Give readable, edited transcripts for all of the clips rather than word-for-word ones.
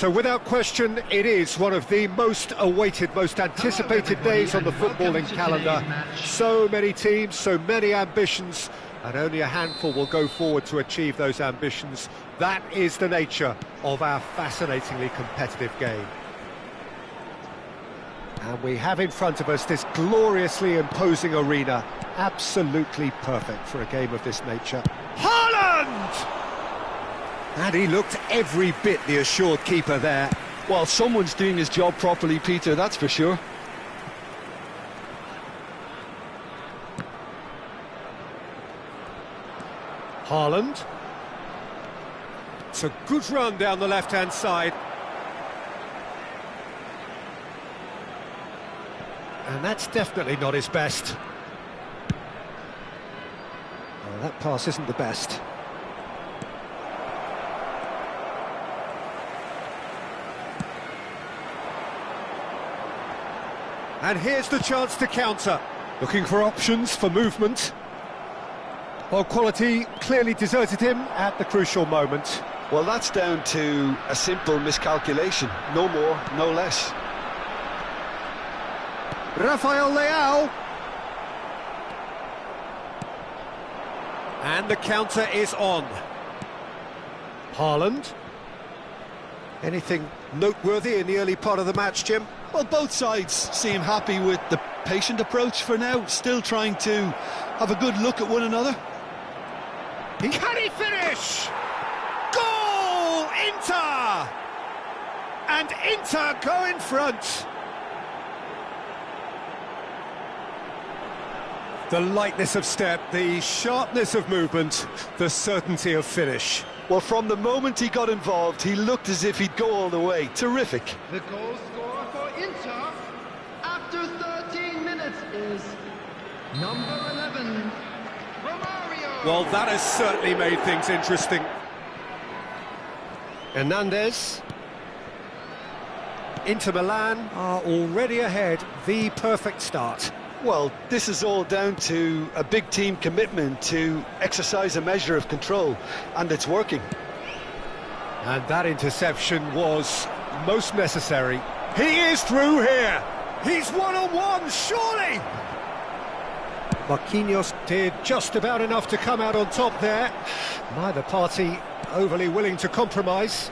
So without question, it is one of the most awaited, most anticipated days on the footballing calendar. So many teams, so many ambitions, and only a handful will go forward to achieve those ambitions. That is the nature of our fascinatingly competitive game. And we have in front of us this gloriously imposing arena, absolutely perfect for a game of this nature. Haaland! And he looked every bit the assured keeper there. Well, someone's doing his job properly, Peter, that's for sure. Haaland. It's a good run down the left-hand side. And that's definitely not his best. Well, that pass isn't the best. And here's the chance to counter. Looking for options for movement. Well, quality clearly deserted him at the crucial moment. Well, that's down to a simple miscalculation. No more, no less. Rafael Leao. And the counter is on. Haaland. Anything noteworthy in the early part of the match, Jim? Well, both sides seem happy with the patient approach for now, still trying to have a good look at one another. Can he finish? Goal! Inter! And Inter go in front. The lightness of step, the sharpness of movement, the certainty of finish. Well, from the moment he got involved, he looked as if he'd go all the way. Terrific. The goal scorer for Inter after 13 minutes is number 11, Romario. Well, that has certainly made things interesting. Hernandez. Inter Milan are already ahead, the perfect start. Well, this is all down to a big team commitment to exercise a measure of control, and it's working. And that interception was most necessary. He is through here. He's one-on-one, surely. Marquinhos did just about enough to come out on top there. Neither party overly willing to compromise.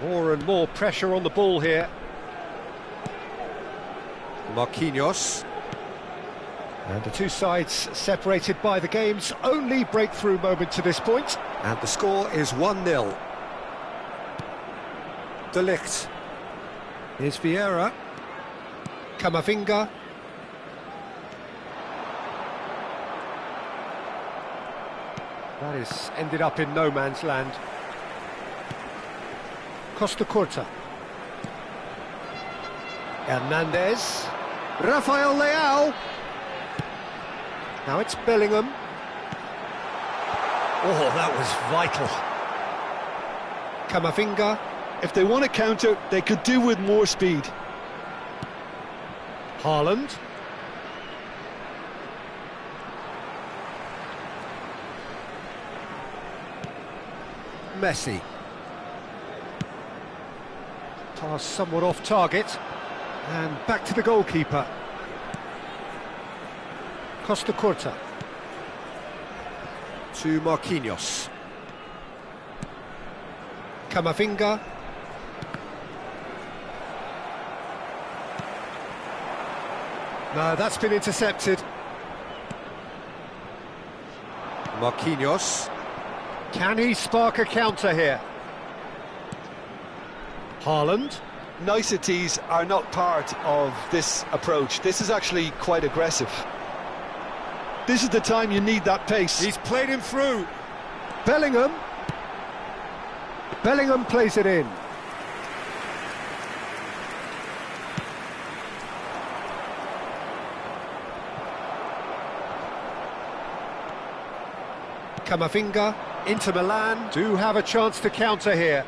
More and more pressure on the ball here. Marquinhos. And the two sides separated by the game's only breakthrough moment to this point. And the score is 1-0. De Ligt. Here's Vieira. Camavinga. That is ended up in no man's land. Costa Curta. Hernandez. Rafael Leao. Now it's Bellingham. Oh, that was vital. Camavinga. If they want to counter, they could do with more speed. Haaland. Messi. Pass somewhat off target. And back to the goalkeeper. Costa Curta. To Marquinhos. Camavinga. No, that's been intercepted. Marquinhos. Can he spark a counter here? Haaland. Niceties are not part of this approach. This is actually quite aggressive. This is the time you need that pace. He's played him through. Bellingham. Bellingham plays it in. Camavinga. Inter Milan do have a chance to counter here.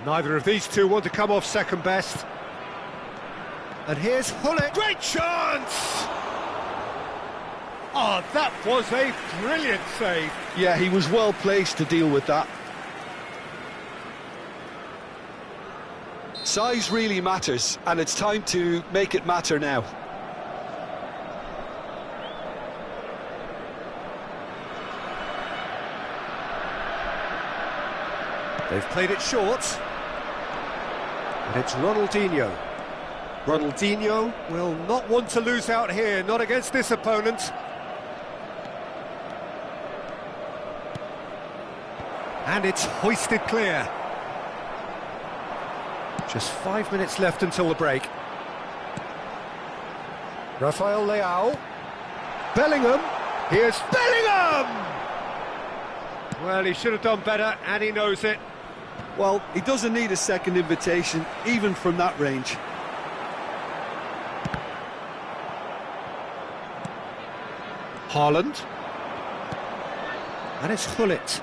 Neither of these two want to come off second best. And here's Hullet. Great chance! Oh, that was a brilliant save. Yeah, he was well placed to deal with that. Size really matters, and it's time to make it matter now. They've played it short. And it's Ronaldinho. Ronaldinho will not want to lose out here, not against this opponent. And it's hoisted clear. Just 5 minutes left until the break. Rafael Leao. Bellingham. Here's Bellingham! Well, he should have done better, and he knows it. Well, he doesn't need a second invitation, even from that range. Haaland. And it's Hullet.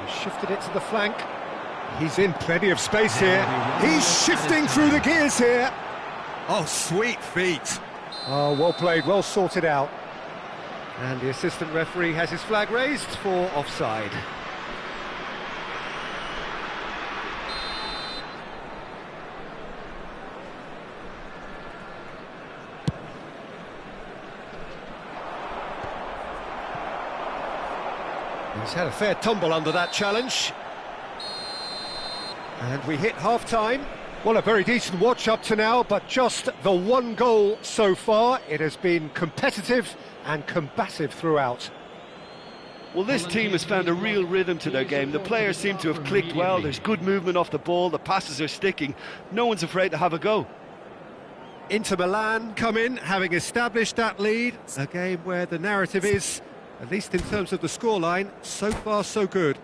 He shifted it to the flank. He's in plenty of space here. He's shifting through the gears here. Oh, sweet feet. Oh, well played, well sorted out. And the assistant referee has his flag raised for offside. He's had a fair tumble under that challenge. And we hit half-time. Well, a very decent watch up to now, but just the one goal so far. It has been competitive and combative throughout. Well, this team has found a real rhythm to their game. The players seem to have clicked well. There's good movement off the ball. The passes are sticking. No one's afraid to have a go. Inter Milan come in, having established that lead. A game where the narrative is, at least in terms of the scoreline, so far so good.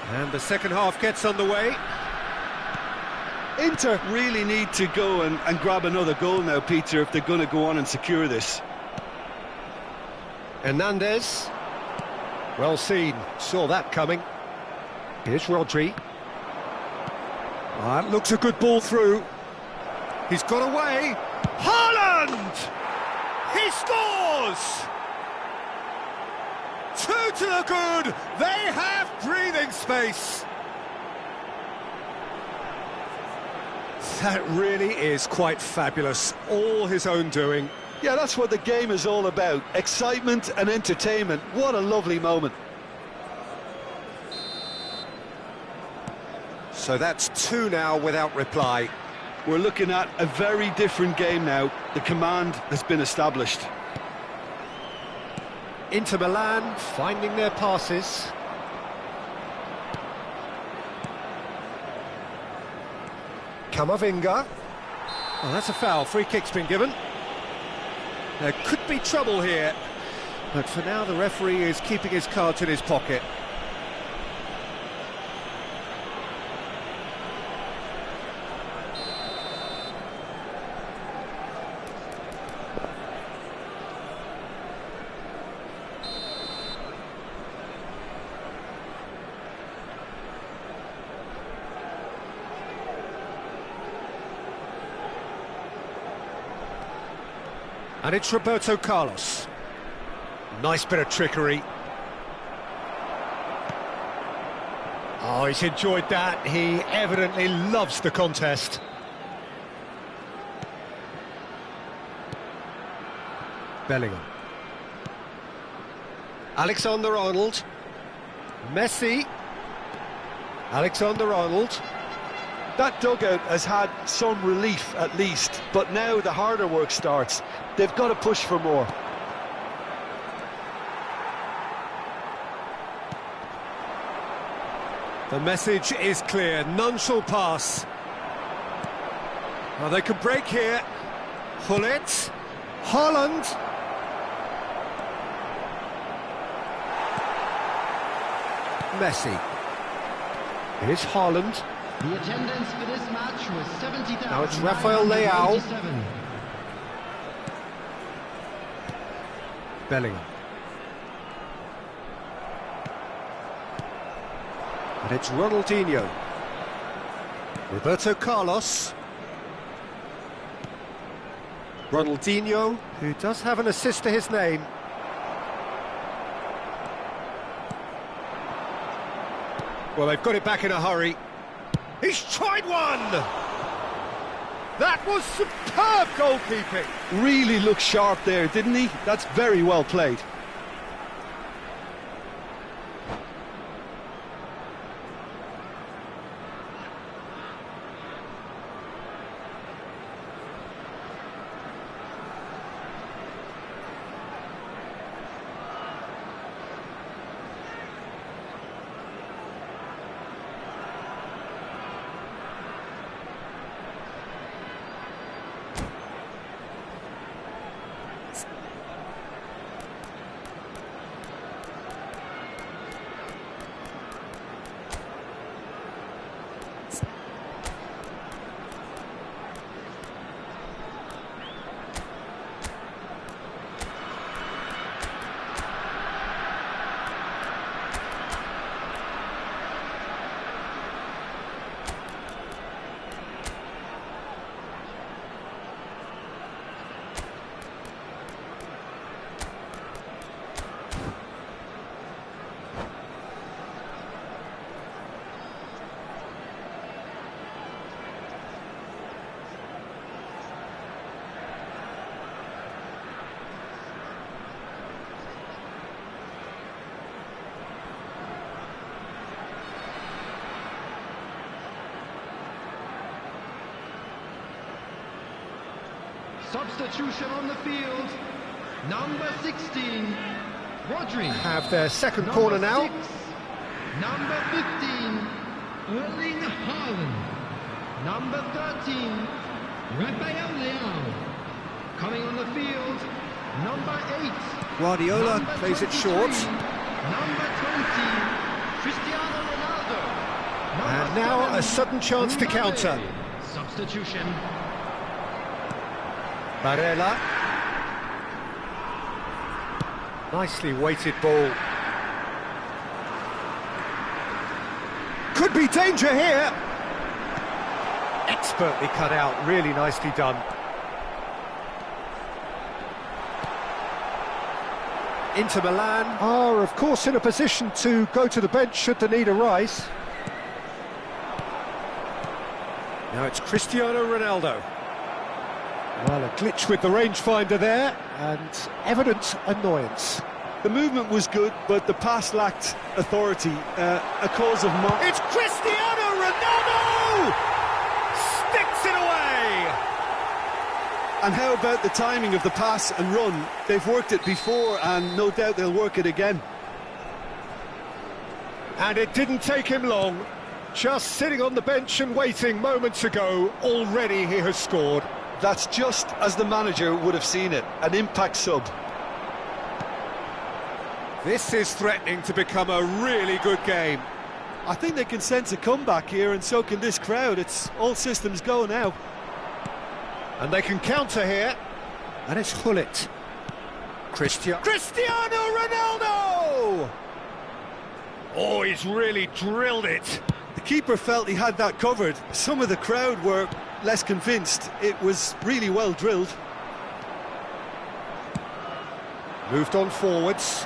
And the second half gets underway. Inter really need to go and grab another goal now, Peter, if they're going to go on and secure this. Hernandez. Well seen, saw that coming. Here's Rodri. That looks a good ball through. He's got away. Haaland! He scores! 2 to the good. They have breathing space. That really is quite fabulous. All his own doing. Yeah, that's what the game is all about. Excitement and entertainment. What a lovely moment. So that's 2 now without reply. We're looking at a very different game now. The command has been established. Inter Milan finding their passes. Camavinga. Oh, that's a foul. Free kick's been given. There could be trouble here, but for now the referee is keeping his cards in his pocket. And it's Roberto Carlos. Nice bit of trickery. Oh, he's enjoyed that. He evidently loves the contest. Bellingham. Alexander-Arnold. Messi. Alexander-Arnold. That dugout has had some relief at least, but now the harder work starts. They've got to push for more. The message is clear, none shall pass. Well, they could break here. Hullet. Haaland. Messi. Here's Haaland. The attendance for this match was 70,000. Now it's Rafael Leao. Bellingham. And it's Ronaldinho. Roberto Carlos. Ronaldinho, who does have an assist to his name. Well, they've got it back in a hurry. He's tried one! That was superb goalkeeping! Really looked sharp there, didn't he? That's very well played. Substitution on the field. Number 16, Rodri. Have their second corner now. Number 15, Erling Haaland. Number 13, Rafael Leao. Coming on the field, number 8. Guardiola plays it short. Number 20, Cristiano Ronaldo. And now a sudden chance to counter. Substitution. Barella. Nicely weighted ball. Could be danger here. Expertly cut out, really nicely done. Inter Milan are, of course, in a position to go to the bench should the need arise. Now it's Cristiano Ronaldo. Well, a glitch with the rangefinder there, and evident annoyance. The movement was good, but the pass lacked authority, a cause of... It's Cristiano Ronaldo! Sticks it away! And how about the timing of the pass and run? They've worked it before, and no doubt they'll work it again. And it didn't take him long. Just sitting on the bench and waiting moments ago, already he has scored. That's just as the manager would have seen it, an impact sub. This is threatening to become a really good game. I think they can sense a comeback here, and so can this crowd. It's all systems go now. And they can counter here. And it's Hullet. Cristiano Ronaldo! Oh, he's really drilled it. The keeper felt he had that covered. Some of the crowd were less convinced. It was really well drilled. Moved on forwards.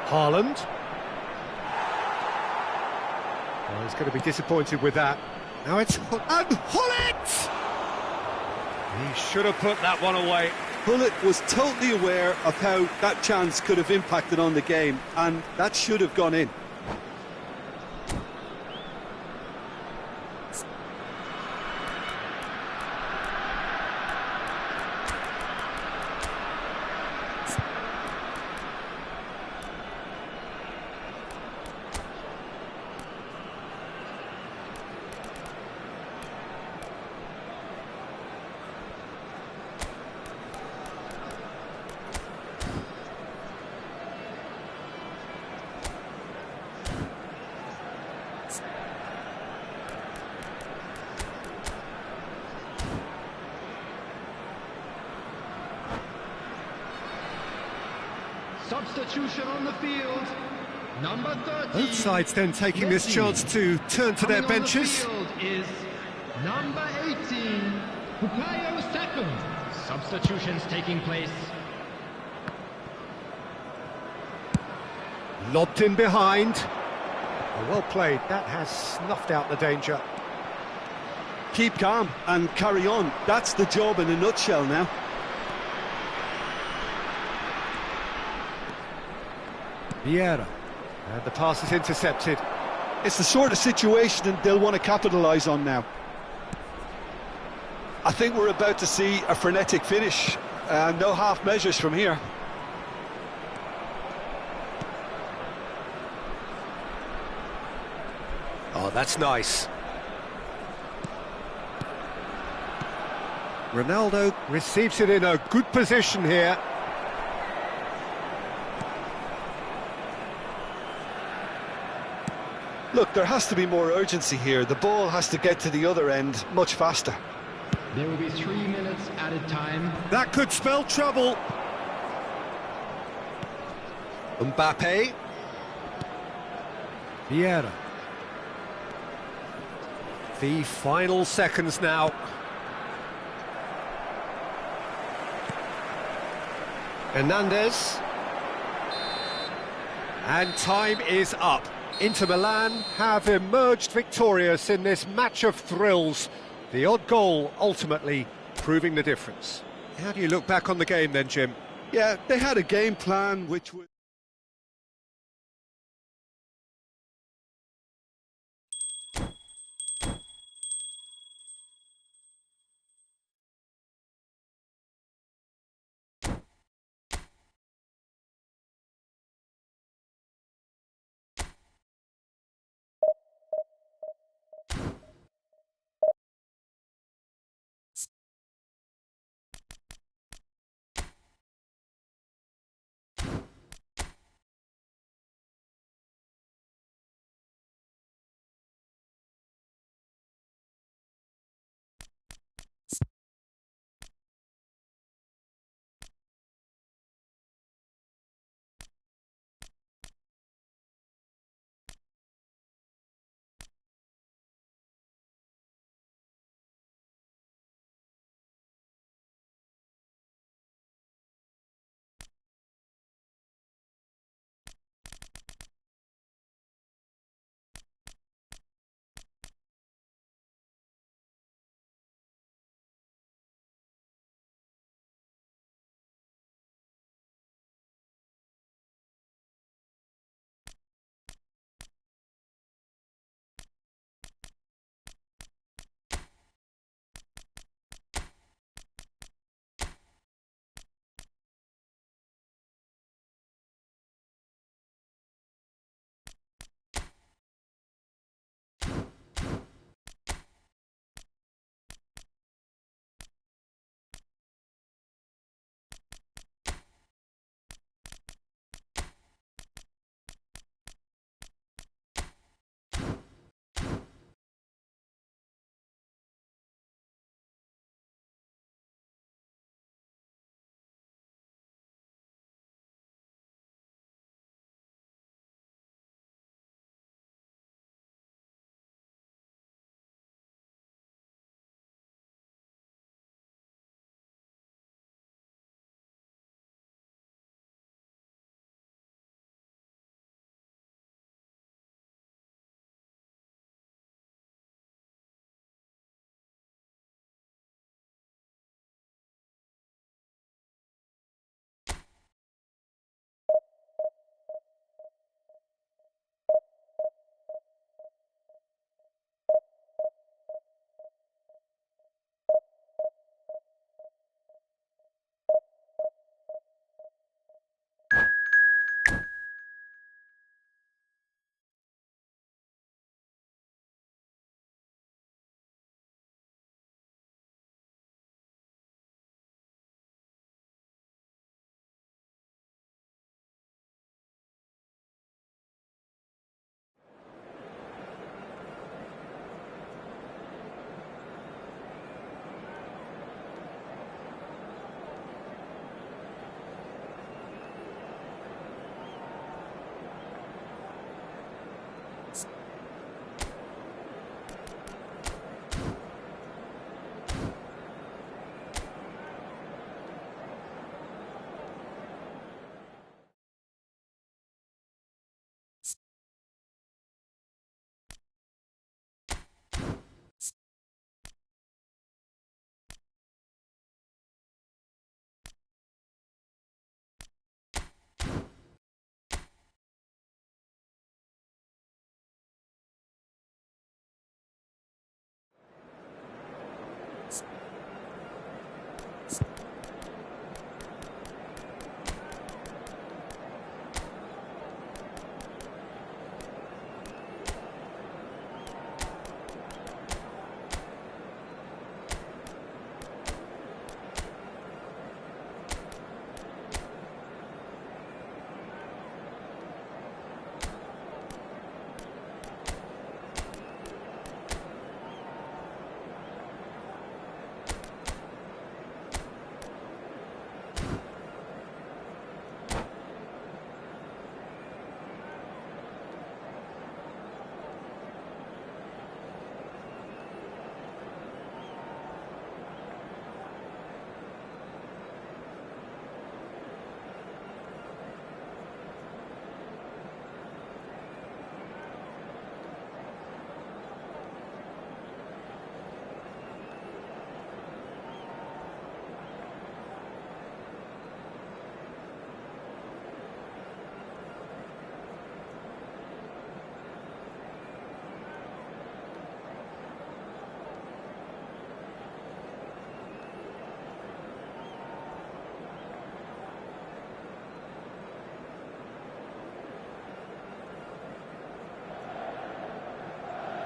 Haaland. Oh, he's going to be disappointed with that. Now it's Hullet! He should have put that one away. Hullet was totally aware of how that chance could have impacted on the game, and that should have gone in. Substitution on the field. Number 13. Both sides then taking this chance to turn to their benches. On the field is number 18, Bukayo Saka. Substitutions taking place. Lobbed in behind. Oh, well played. That has snuffed out the danger. Keep calm and carry on. That's the job in a nutshell now. Vieira. And the pass is intercepted. It's the sort of situation that they'll want to capitalise on now. I think we're about to see a frenetic finish. No half measures from here. Oh, that's nice. Ronaldo receives it in a good position here. Look, there has to be more urgency here. The ball has to get to the other end much faster. There will be 3 minutes added time. That could spell trouble. Mbappe. Vieira. The final seconds now. Hernandez. And time is up. Inter Milan have emerged victorious in this match of thrills. The odd goal ultimately proving the difference. How do you look back on the game then, Jim? Yeah, they had a game plan which was...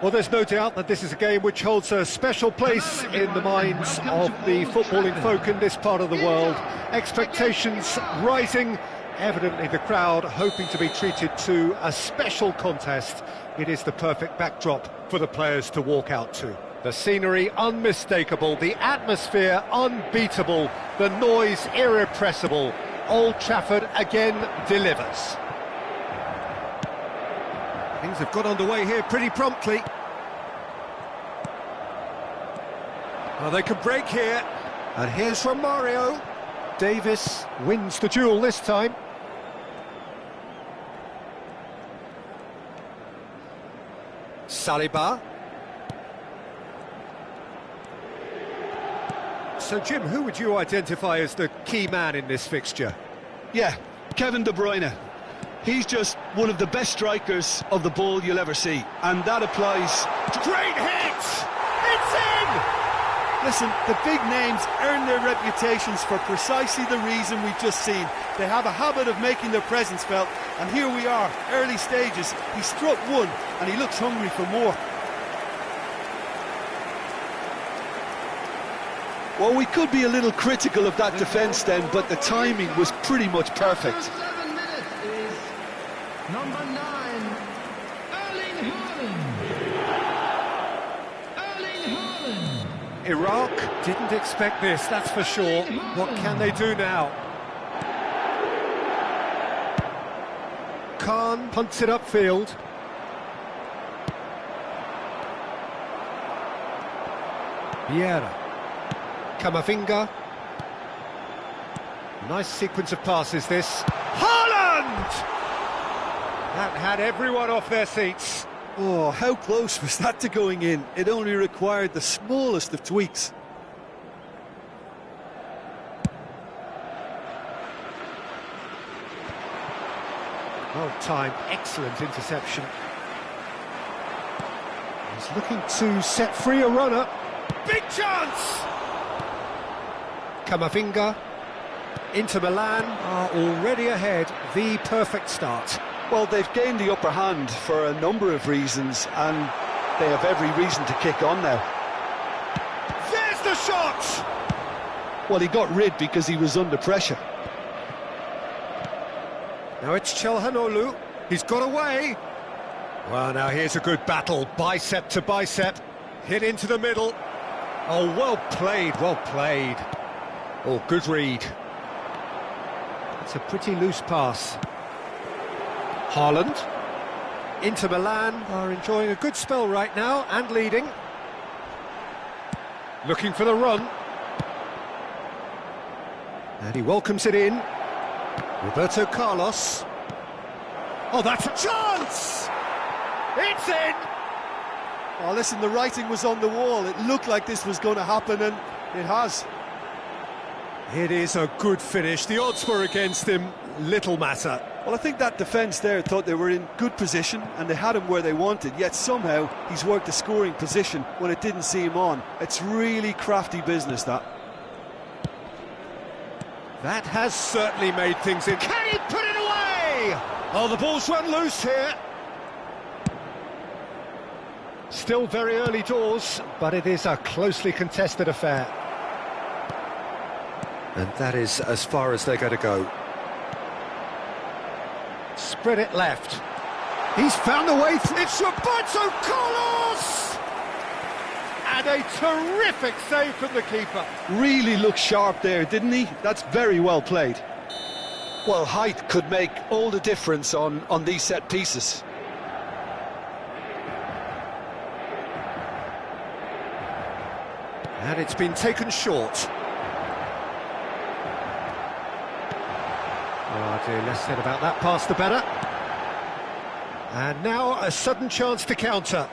Well, there's no doubt that this is a game which holds a special place in the minds of the footballing folk in this part of the world. Expectations rising, evidently the crowd hoping to be treated to a special contest. It is the perfect backdrop for the players to walk out to. The scenery unmistakable, the atmosphere unbeatable, the noise irrepressible. Old Trafford again delivers. Things have got underway here pretty promptly. Well, they can break here. And here's from Mario. Davis wins the duel this time. Saliba. So, Jim, who would you identify as the key man in this fixture? Yeah, Kevin De Bruyne. He's just one of the best strikers of the ball you'll ever see, and that applies. Great hit! It's in! Listen, the big names earn their reputations for precisely the reason we've just seen. They have a habit of making their presence felt, and here we are, early stages. He struck one, and he looks hungry for more. Well, we could be a little critical of that defence then, but the timing was pretty much perfect. Number 9, Erling Haaland. Iraq didn't expect this, that's for sure. What can they do now? Khan punts it upfield. Vieira. Camavinga. Nice sequence of passes this. Haaland! That had everyone off their seats. Oh, how close was that to going in? It only required the smallest of tweaks. Well timed, excellent interception. He's looking to set free a runner. Big chance! Camavinga. Inter Milan are already ahead. The perfect start. Well, they've gained the upper hand for a number of reasons, and they have every reason to kick on now. There's the shot! Well, he got rid because he was under pressure. Now it's Çalhanoğlu. He's got away. Well, now here's a good battle. Bicep to bicep. Hit into the middle. Oh, well played, well played. Oh, good read. It's a pretty loose pass. Haaland. Inter Milan are enjoying a good spell right now and leading. Looking for the run. And he welcomes it in. Roberto Carlos. Oh, that's a chance! It's in! Oh, listen, the writing was on the wall. It looked like this was going to happen, and it has. It is a good finish. The odds were against him. Little matter. Well, I think that defence there thought they were in good position and they had him where they wanted, yet somehow he's worked a scoring position when it didn't see him on. It's really crafty business, that. That has certainly made things in. Can he put it away? Oh, the ball's run loose here. Still very early doors, but it is a closely contested affair. And that is as far as they're going to go. Spread it left. He's found a way through. It's Roberto Carlos! And a terrific save from the keeper. Really looked sharp there, didn't he? That's very well played. Well, height could make all the difference on these set pieces. And it's been taken short. Oh dear, less said about that pass the better. And now a sudden chance to counter.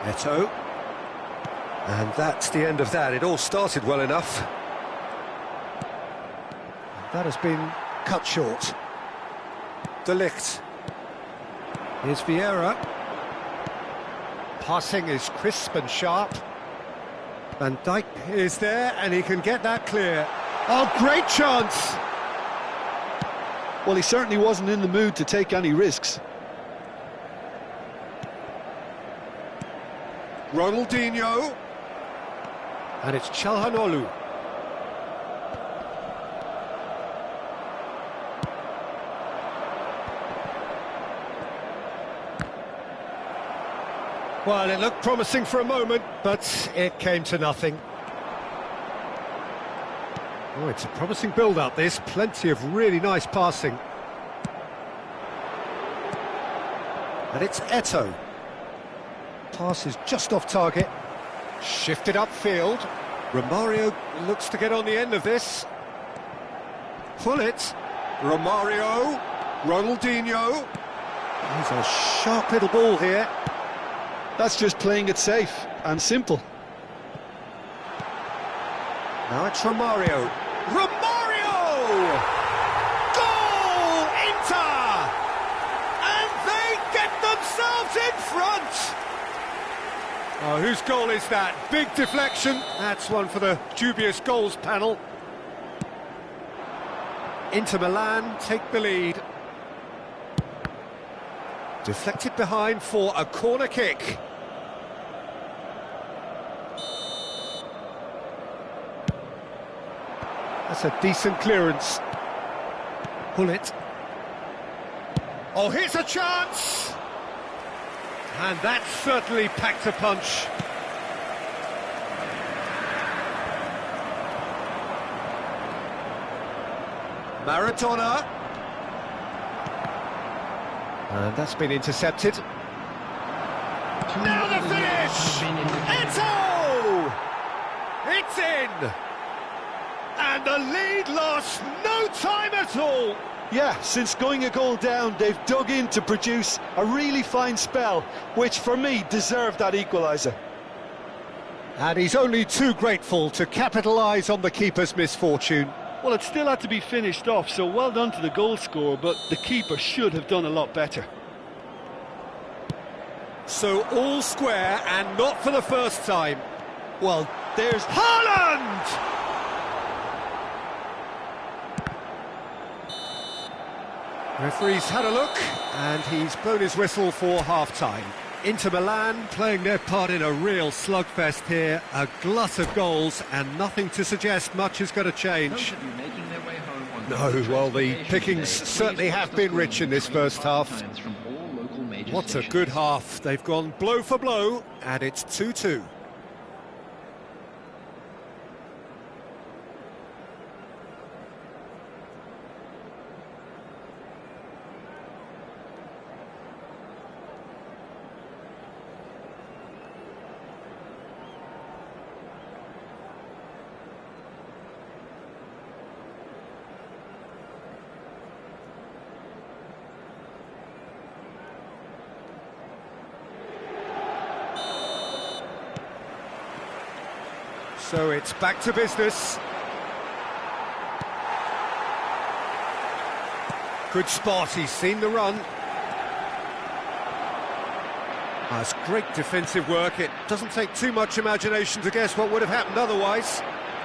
Eto'o. And that's the end of that. It all started well enough. That has been cut short. De Ligt. Here's Vieira. Passing is crisp and sharp. Van Dijk is there and he can get that clear. Oh, great chance! Well, he certainly wasn't in the mood to take any risks. Ronaldinho. And it's Çalhanoğlu. Well, it looked promising for a moment, but it came to nothing. Oh, it's a promising build-up, this. Plenty of really nice passing. And it's Eto'o. Pass is just off target. Shifted upfield. Romario looks to get on the end of this. Pull it. Romario. Ronaldinho. He's a sharp little ball here. That's just playing it safe and simple. Now it's Romario. Romario! Goal! Inter! And they get themselves in front! Oh, whose goal is that? Big deflection. That's one for the dubious goals panel. Inter Milan take the lead. Deflected behind for a corner kick. That's a decent clearance. Pull it. Oh, here's a chance! And that certainly packed a punch. Maradona. And that's been intercepted. Now the finish! Eto'o! It's in! And the lead lost no time at all! Yeah, since going a goal down, they've dug in to produce a really fine spell, which for me deserved that equaliser. And he's only too grateful to capitalise on the keeper's misfortune. Well, it still had to be finished off, so well done to the goal scorer, but the keeper should have done a lot better. So all square, and not for the first time. Well, there's Haaland! Referee's had a look, and he's blown his whistle for half-time. Inter Milan playing their part in a real slugfest here, a glut of goals, and nothing to suggest much is going to change. No, well, the pickings certainly have been rich in this first half. What a good half. They've gone blow for blow, and it's 2-2. So it's back to business. Good spot, he's seen the run. That's great defensive work. It doesn't take too much imagination to guess what would have happened otherwise.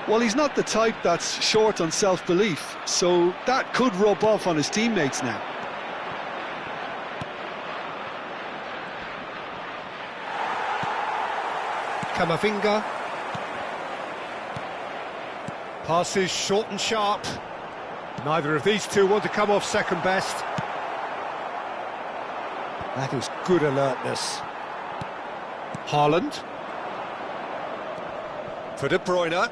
Well, he's not the type that's short on self-belief, so that could rub off on his teammates now. Camavinga. Passes short and sharp. Neither of these two want to come off second best. That is good alertness. Haaland. For De Bruyne.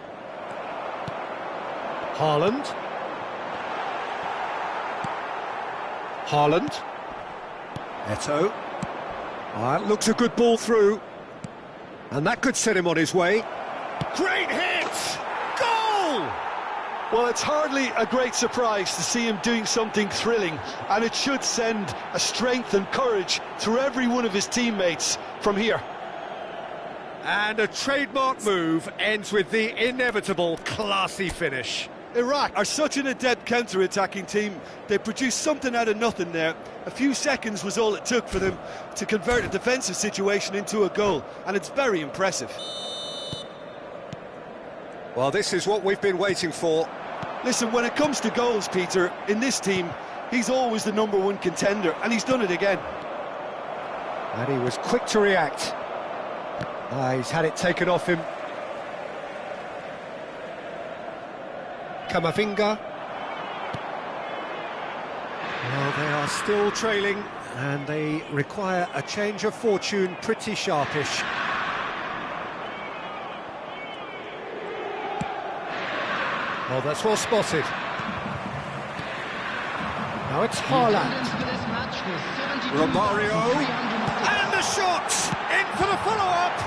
Haaland. Haaland. Eto'o. That looks a good ball through. And that could set him on his way. Great hit! Goal! Well, it's hardly a great surprise to see him doing something thrilling, and it should send a strength and courage through every one of his teammates from here. And a trademark move ends with the inevitable classy finish. Iraq are such an adept counter-attacking team. They produced something out of nothing there. A few seconds was all it took for them to convert a defensive situation into a goal, and it's very impressive. Well, this is what we've been waiting for. Listen, when it comes to goals, Peter, in this team, He's always the #1 contender, and he's done it again. And he was quick to react. He's had it taken off him. Kamavinga. Well, they are still trailing, and they require a change of fortune pretty sharpish. Oh, that's well spotted. Now it's Haaland. Romario. And the shot! In for the follow-up!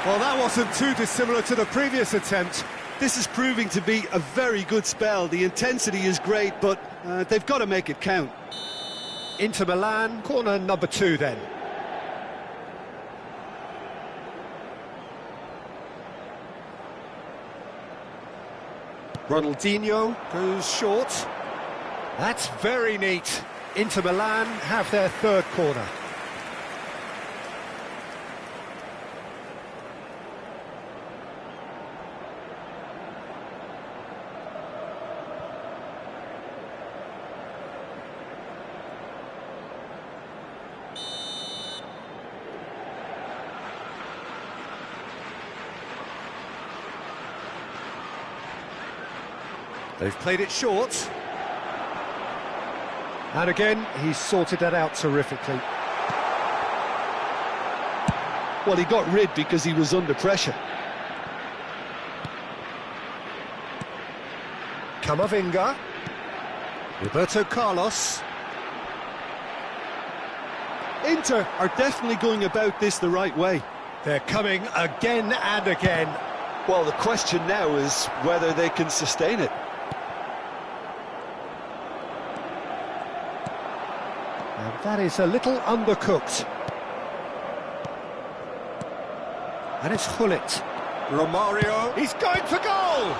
Well, that wasn't too dissimilar to the previous attempt. This is proving to be a very good spell. The intensity is great, but they've got to make it count. Inter Milan, corner number 2 then. Ronaldinho goes short. That's very neat. Inter Milan have their 3rd corner. They've played it short. And again, he's sorted that out terrifically. Well, he got rid because he was under pressure. Kamavinga. Roberto Carlos. Inter are definitely going about this the right way. They're coming again and again. Well, the question now is whether they can sustain it. And that is a little undercooked. And it's Hullet. Romario. He's going for goal!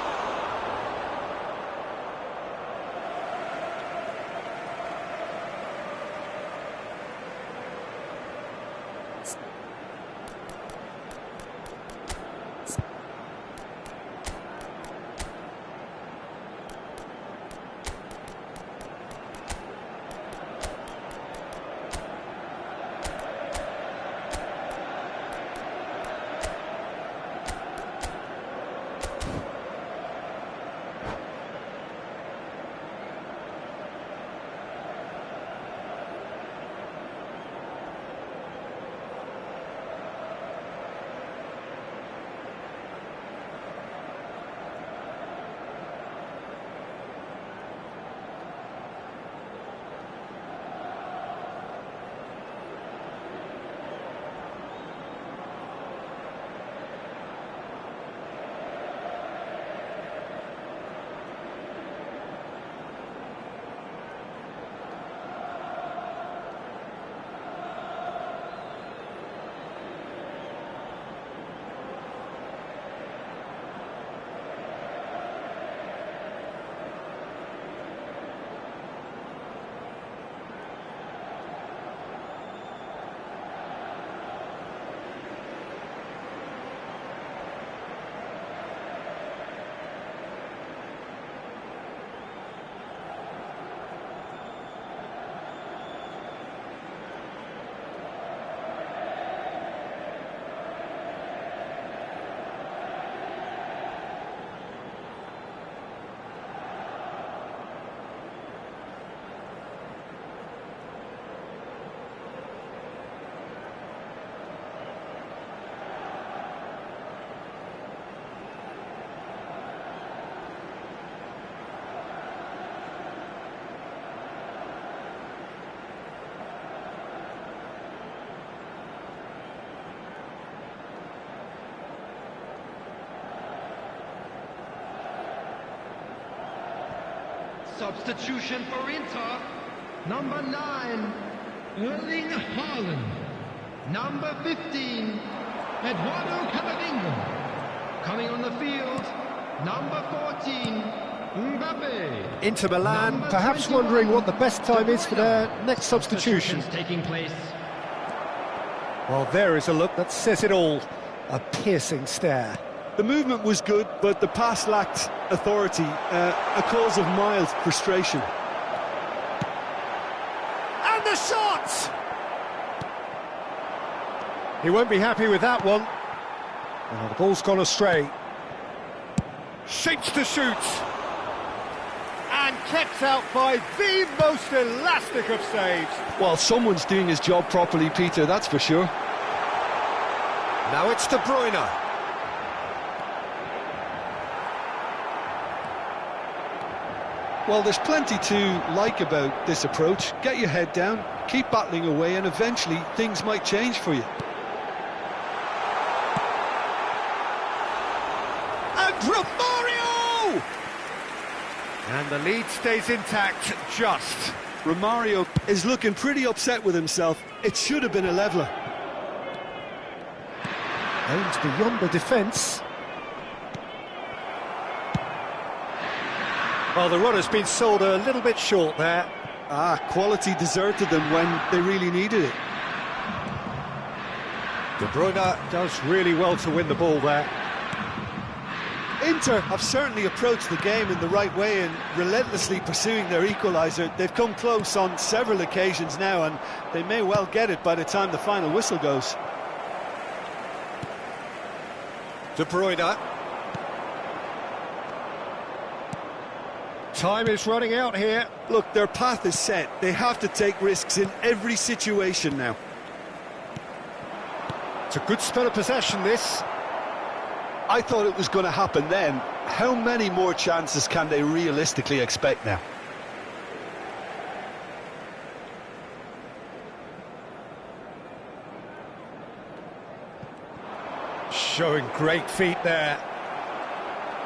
Substitution for Inter. Number 9, Erling Haaland. Number 15, Eduardo Camavinga. Coming on the field, number 14, Mbappe. Inter Milan perhaps wondering what the best time is for their next substitution. Taking place. Well, there is a look that says it all. A piercing stare. The movement was good, but the pass lacked authority, a cause of mild frustration. He won't be happy with that one. Oh, the ball's gone astray. Shapes to shoot. And kept out by the most elastic of saves. Well, someone's doing his job properly, Peter, that's for sure. Now it's De Bruyne. Well, there's plenty to like about this approach. Get your head down, keep battling away, and eventually things might change for you. And Romario! And the lead stays intact, just. Romario is looking pretty upset with himself. It should have been a leveller. Aims beyond the defence. Well, the run has been sold a little bit short there. Quality deserted them when they really needed it. De Bruyne does really well to win the ball there. Inter have certainly approached the game in the right way and relentlessly pursuing their equaliser. They've come close on several occasions now, and they may well get it by the time the final whistle goes. De Bruyne. Time is running out here. Look, their path is set. They have to take risks in every situation now. It's a good spell of possession, this. I thought it was going to happen then. How many more chances can they realistically expect now? Showing great feet there.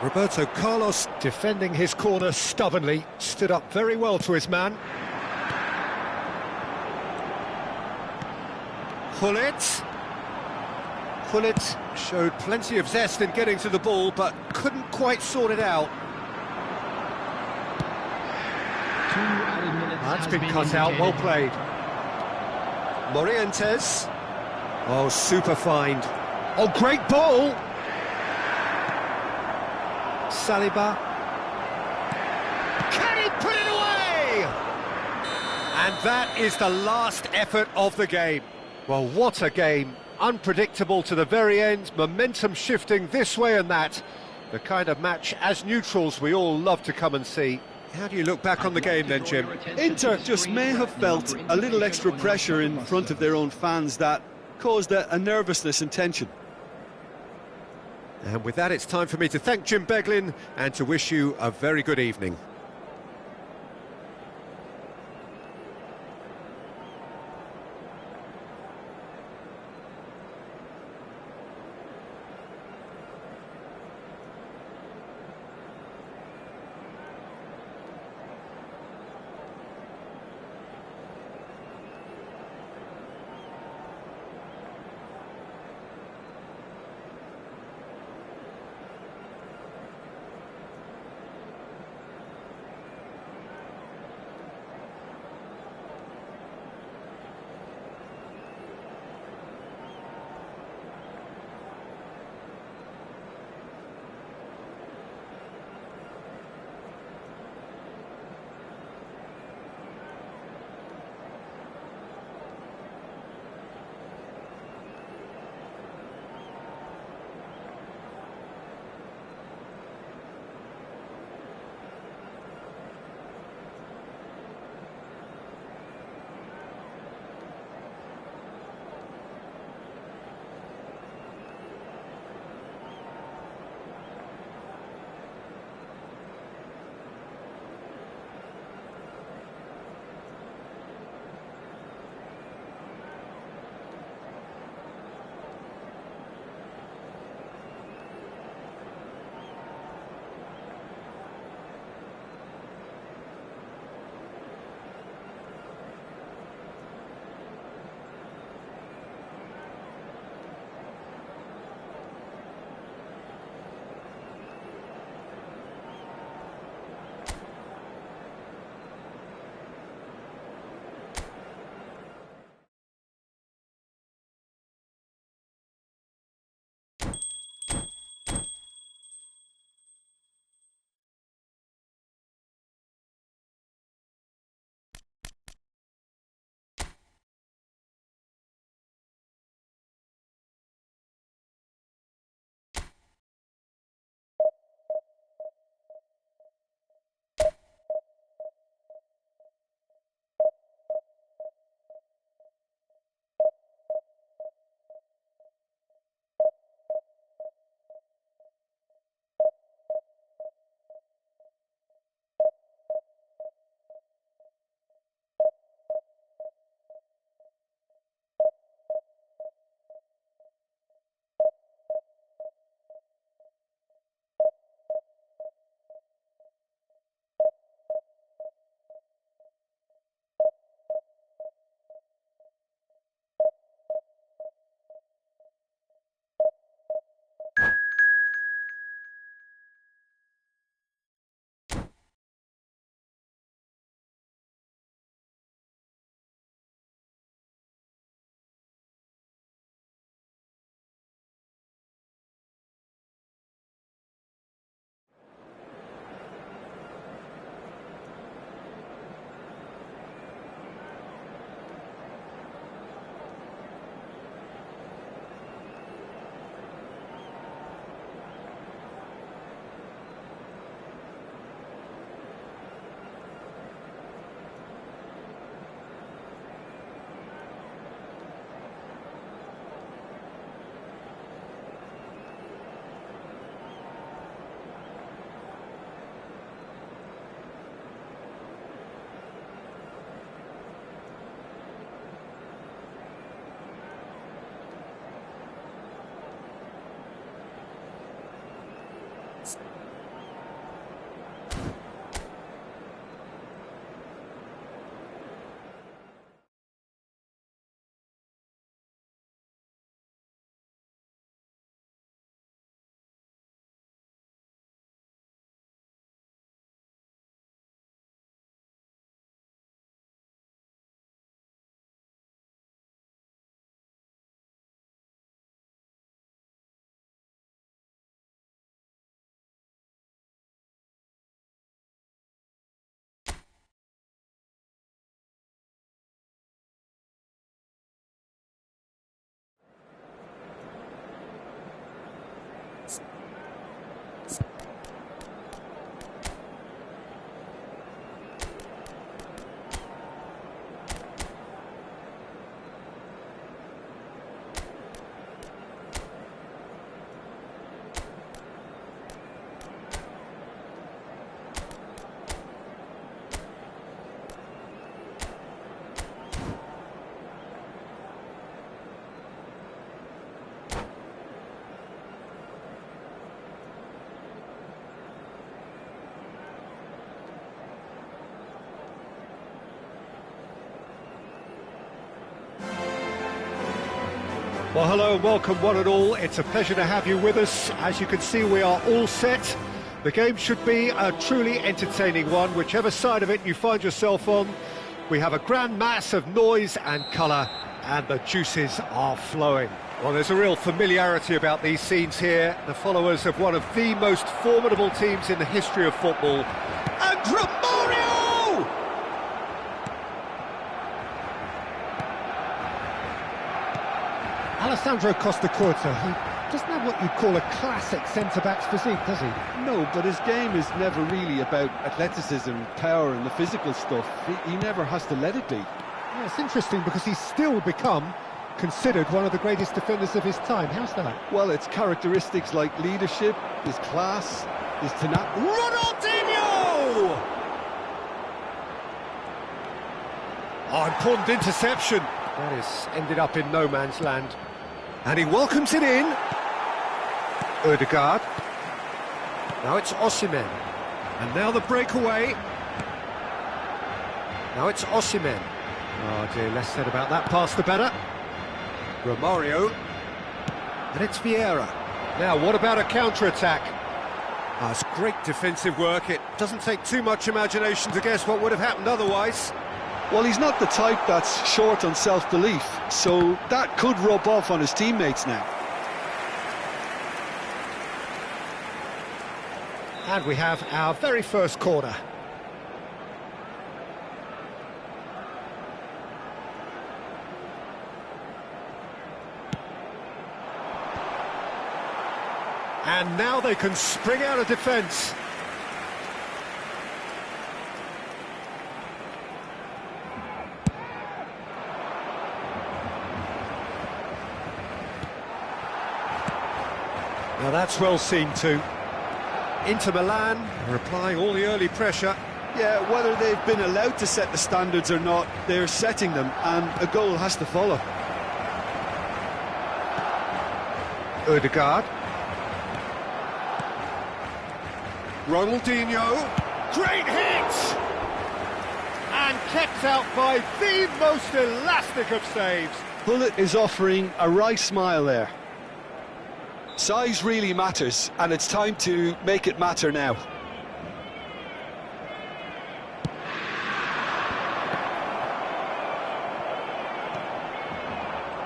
Roberto Carlos defending his corner stubbornly, stood up very well to his man. Gullit showed plenty of zest in getting to the ball, but couldn't quite sort it out. That's been cut out, well played. Morientes. Oh, super find. Oh, great ball! Saliba. Can he put it away? And that is the last effort of the game. Well, what a game. Unpredictable to the very end, momentum shifting this way and that. The kind of match, as neutrals, we all love to come and see. How do you look back on the game then, Jim? Inter just may have felt a little extra pressure in front of their own fans that caused a nervousness and tension. And with that, it's time for me to thank Jim Beglin and to wish you a very good evening. Well, hello and welcome one and all. It's a pleasure to have you with us. As you can see, we are all set. The game should be a truly entertaining one, whichever side of it you find yourself on. We have a grand mass of noise and colour, and the juices are flowing. Well, there's a real familiarity about these scenes here. The followers of one of the most formidable teams in the history of football. And Romario! Alessandro Costa Curta, he doesn't have what you'd call a classic centre-back's physique, does he? No, but his game is never really about athleticism, power and the physical stuff. He never has to let it be. Yeah, it's interesting because he's still become considered one of the greatest defenders of his time. How's that? Well, it's characteristics like leadership, his class, his tenacity. Ronaldinho! Oh, important interception. That has ended up in no man's land. And he welcomes it in. Odegaard. Now it's Osimhen. And now the breakaway. Now it's Osimhen. Oh dear, less said about that pass the better. Romario. And it's Vieira. Now, what about a counter-attack? That's great defensive work. It doesn't take too much imagination to guess what would have happened otherwise. Well, he's not the type that's short on self-belief, so that could rub off on his teammates now. And we have our very first corner. And now they can spring out of defence. Now that's well seen too. Inter Milan are applying all the early pressure. Yeah, whether they've been allowed to set the standards or not, they're setting them, and a goal has to follow. Odegaard. Ronaldinho. Great hit! And kept out by the most elastic of saves. Bullet is offering a wry smile there. Size really matters, and it's time to make it matter now.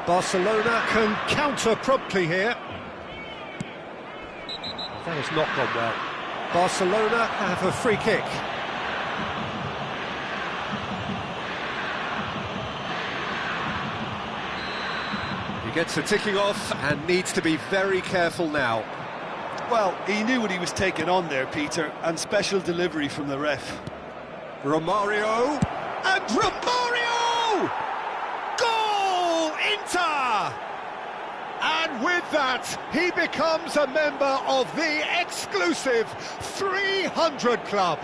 Barcelona can counter promptly here. That has not gone well. Barcelona have a free kick. He gets the ticking off and needs to be very careful now. Well, he knew what he was taking on there, Peter, and special delivery from the ref. Romario, and Romario! Goal, Inter! And with that, he becomes a member of the exclusive 300 club.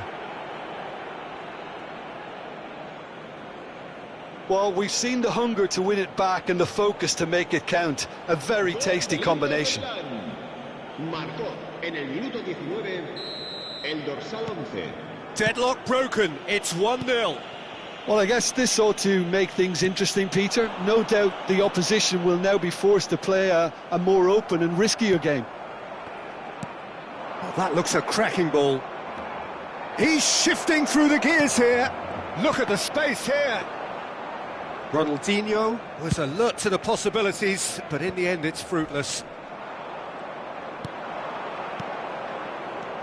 Well, we've seen the hunger to win it back and the focus to make it count. A very tasty combination. Marcó en el minuto 19 el dorsal 11. Deadlock broken, it's 1-0. Well, I guess this ought to make things interesting, Peter. No doubt the opposition will now be forced to play a more open and riskier game. Oh, that looks a cracking ball. He's shifting through the gears here. Look at the space here. Ronaldinho was alert to the possibilities, but in the end it's fruitless.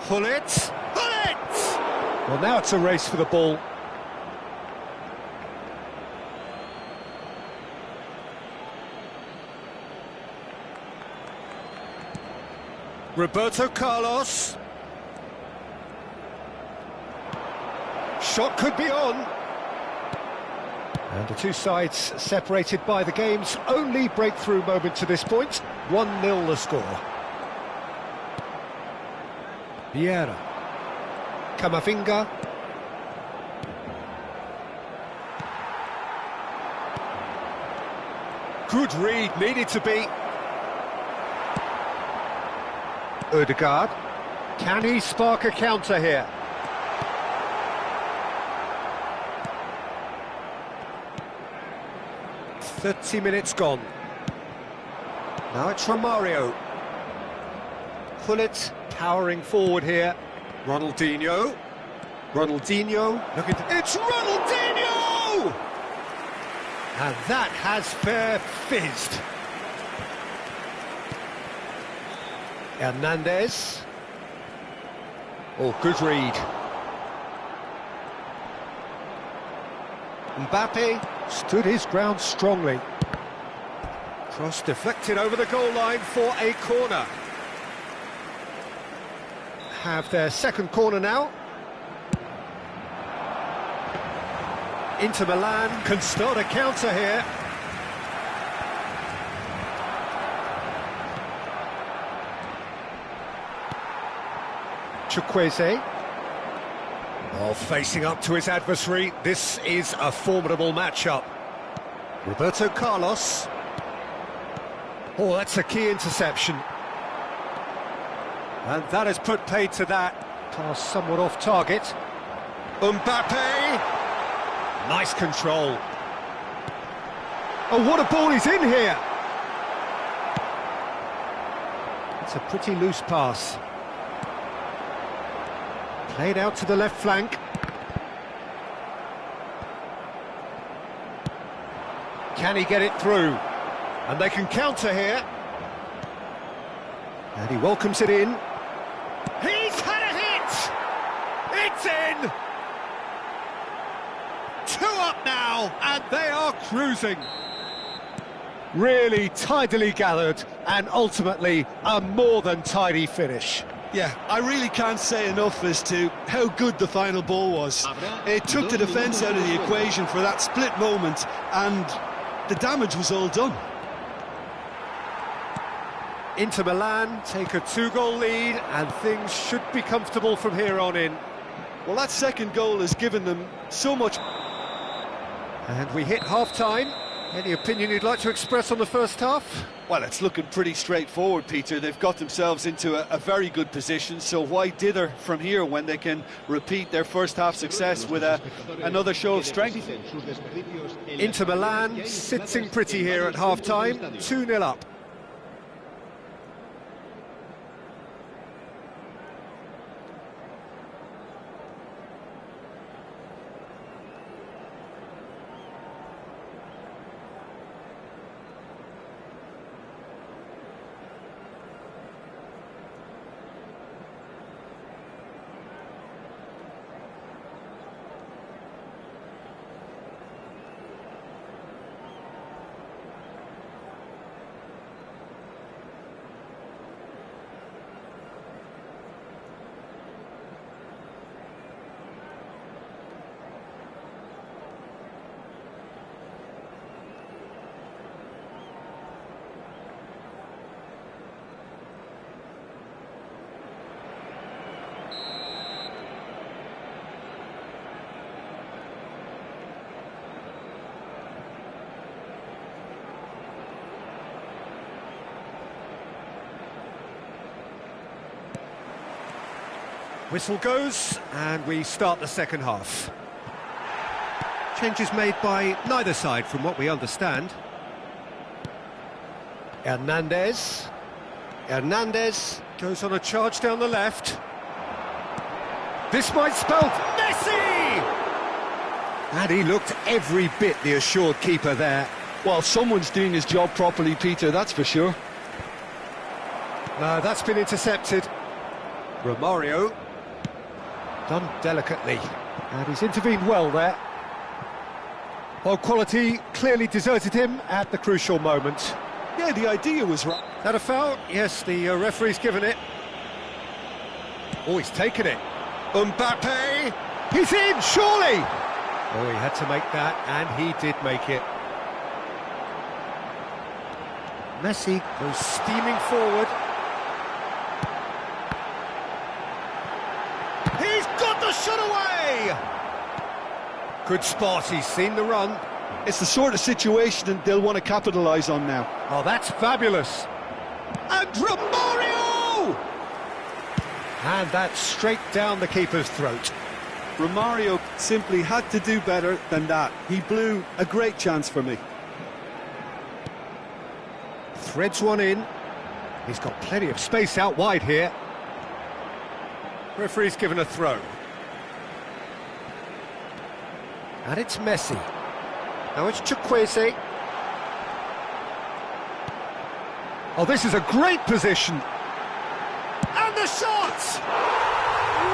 Hullet! Hullet! Well, now it's a race for the ball. Roberto Carlos. Shot could be on. And the two sides separated by the game's only breakthrough moment to this point. 1-0 the score. Vieira. Camavinga. Good read, needed to be. Odegaard. Can he spark a counter here? "30 minutes gone. Now it's Romario. Pullet powering forward here. Ronaldinho. Looking to... It's Ronaldinho! And that has fair fizzed. Hernandez. Oh, good read. Mbappe stood his ground strongly. Cross deflected over the goal line for a corner. Have their second corner now. Inter Milan can start a counter here. Chukwueze. Oh, facing up to his adversary. This is a formidable matchup. Roberto Carlos. Oh, that's a key interception. And that has put paid to that. Pass somewhat off target. Mbappe! Nice control. Oh, what a ball he's in here! It's a pretty loose pass. Played out to the left flank. Can he get it through? And they can counter here. And he welcomes it in. He's had a hit! It's in! 2 up now, and they are cruising. Really tidily gathered, and ultimately a more than tidy finish. Yeah, I really can't say enough as to how good the final ball was. It took the defence out of the equation for that split moment, and the damage was all done. Inter Milan take a 2-goal lead, and things should be comfortable from here on in. Well, that second goal has given them so much. And we hit half-time. Any opinion you'd like to express on the first half? Well, it's looking pretty straightforward, Peter. They've got themselves into a very good position, so why dither from here when they can repeat their first half success with another show of strength? Inter Milan sitting pretty here at half-time, 2-0 up. Whistle goes, and we start the second half. Changes made by neither side, from what we understand. Hernandez goes on a charge down the left. This might spell Messi! And he looked every bit the assured keeper there. Well, someone's doing his job properly, Peter, that's for sure. No, that's been intercepted. Romario. Done delicately, and he's intervened well there. Well, quality clearly deserted him at the crucial moment. Yeah, the idea was right. That a foul? Yes, the referee's given it. Oh, he's taken it. Mbappe! He's in, surely! Oh, he had to make that, and he did make it. Messi goes steaming forward. He's got the shot away! Good spot, he's seen the run. It's the sort of situation that they'll want to capitalise on now. Oh, that's fabulous. And Romario! And that's straight down the keeper's throat. Romario simply had to do better than that. He blew a great chance for me. threads one in. He's got plenty of space out wide here. Referee's given a throw. And it's Messi. Now it's Chukwueze. Oh, this is a great position. And the shot!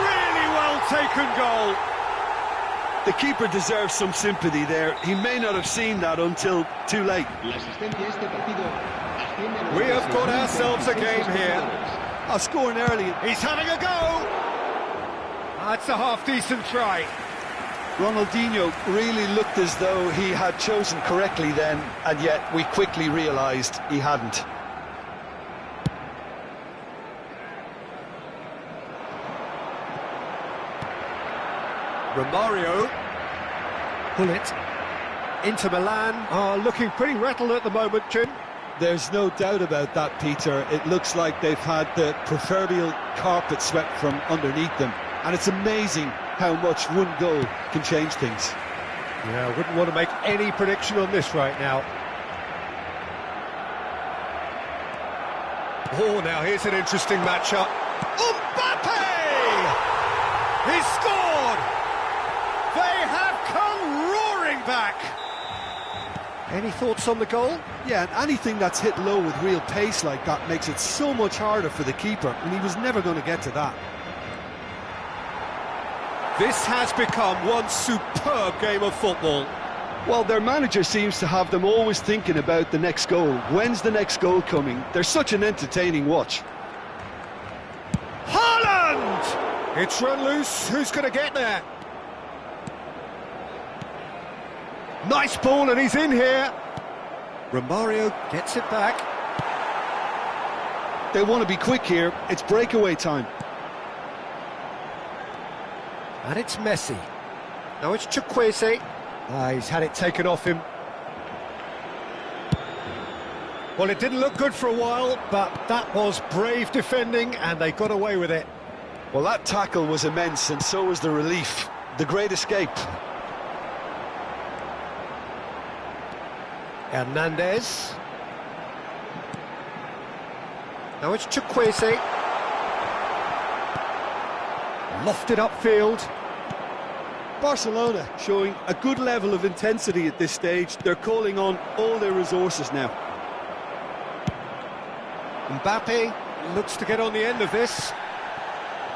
Really well taken goal. The keeper deserves some sympathy there. He may not have seen that until too late. We have got ourselves a game here. Scoring early. He's having a go! That's a half-decent try. Ronaldinho really looked as though he had chosen correctly then, and yet we quickly realised he hadn't. Romario. Bullet. Inter Milan are looking pretty rattled at the moment, Jim. There's no doubt about that, Peter. It looks like they've had the proverbial carpet swept from underneath them. And it's amazing how much one goal can change things. Yeah, I wouldn't want to make any prediction on this right now. Oh, now here's an interesting matchup. Mbappe! He scored! They have come roaring back! Any thoughts on the goal? Yeah, and anything that's hit low with real pace like that makes it so much harder for the keeper, and he was never going to get to that. This has become one superb game of football. Well, their manager seems to have them always thinking about the next goal. When's the next goal coming? They're such an entertaining watch. Haaland! It's run loose. Who's going to get there? Nice ball, and he's in here. Romario gets it back. They want to be quick here. It's breakaway time. And it's Messi. Now it's Chukwueze. He's had it taken off him. Well, it didn't look good for a while, but that was brave defending, and they got away with it. Well, that tackle was immense, and so was the relief. The great escape. Hernandez. Now it's Chukwueze. Lofted upfield. Barcelona showing a good level of intensity at this stage. They're calling on all their resources now. Mbappe looks to get on the end of this.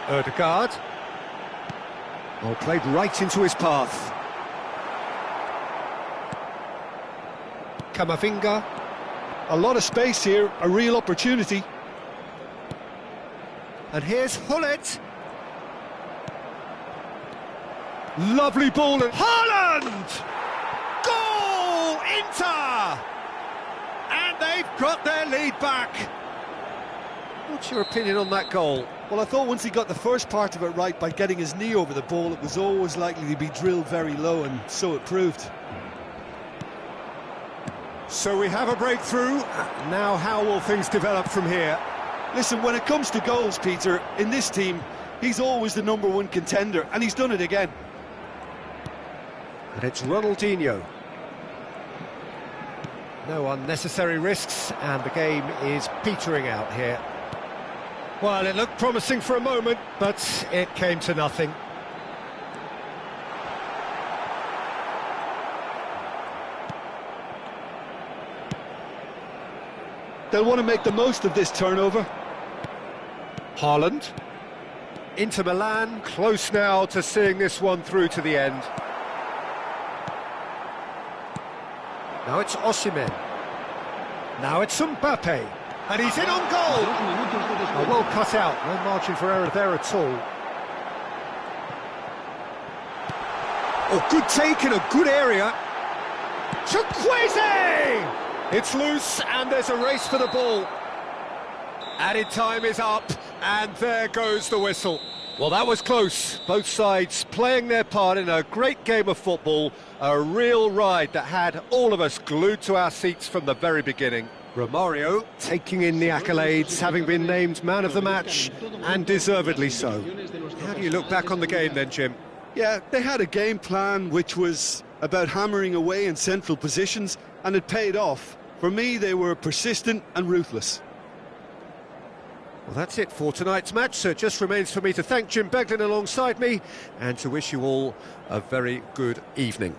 Odegaard. Oh, played right into his path. Camavinga. A lot of space here, a real opportunity. And here's Hullet. Lovely ball, and Haaland! Goal! Inter! And they've got their lead back. What's your opinion on that goal? Well, I thought once he got the first part of it right by getting his knee over the ball, it was always likely to be drilled very low, and so it proved. So we have a breakthrough. Now how will things develop from here? Listen, when it comes to goals, Peter, in this team, he's always the #1 contender, and he's done it again. And it's Ronaldinho. No unnecessary risks, and the game is petering out here. Well, it looked promising for a moment, but it came to nothing. They'll want to make the most of this turnover. Haaland. Inter Milan, close now to seeing this one through to the end. Now it's Osimhen. Now it's Mbappe. And he's in on goal! Oh, well cut out, no margin for error there at all. Oh, good take in a good area. Chukwueze! It's loose, and there's a race for the ball. Added time is up, and there goes the whistle. Well, that was close. Both sides playing their part in a great game of football, a real ride that had all of us glued to our seats from the very beginning. Romario taking in the accolades, having been named man of the match, and deservedly so. How do you look back on the game then, Jim? Yeah, they had a game plan which was about hammering away in central positions, and it paid off. For me, they were persistent and ruthless. Well, that's it for tonight's match, so it just remains for me to thank Jim Beglin alongside me and to wish you all a very good evening.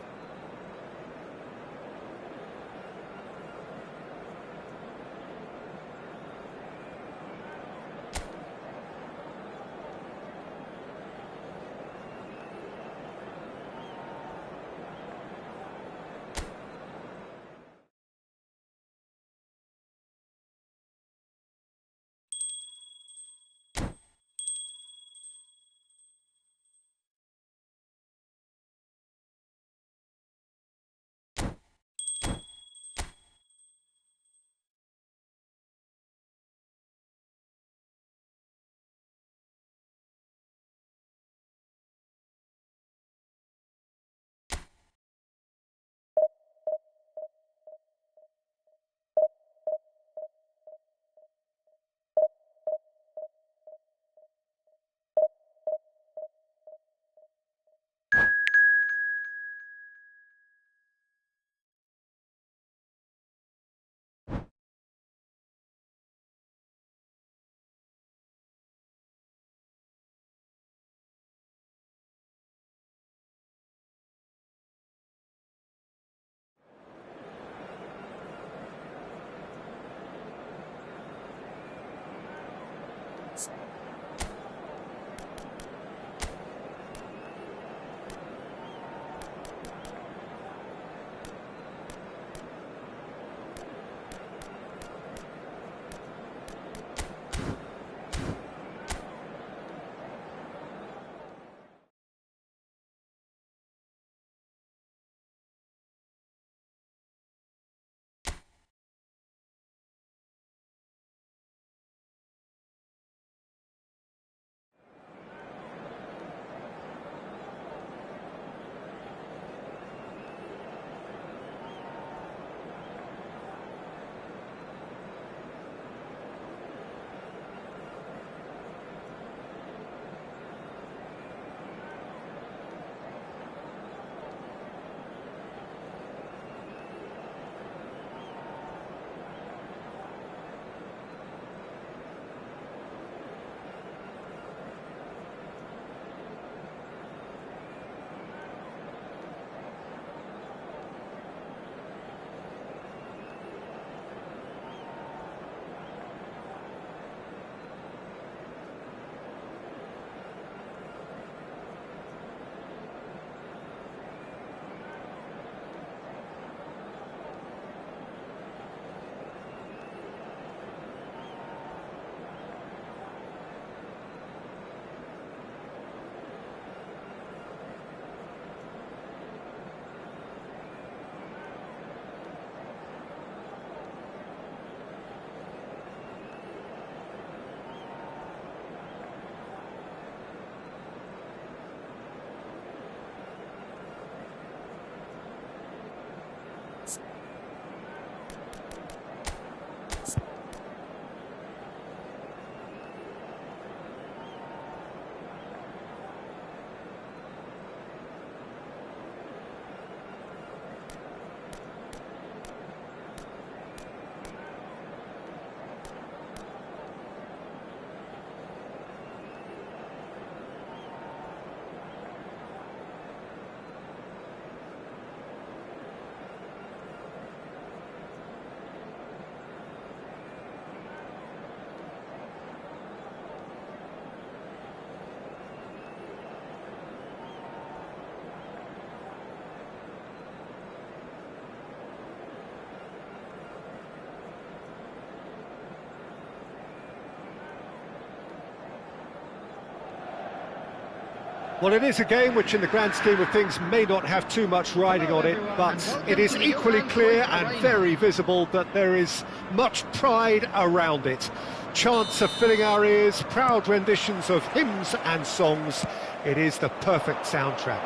Well, it is a game which in the grand scheme of things may not have too much riding on it, but it is equally clear and very visible that there is much pride around it. Chants are filling our ears, proud renditions of hymns and songs. It is the perfect soundtrack.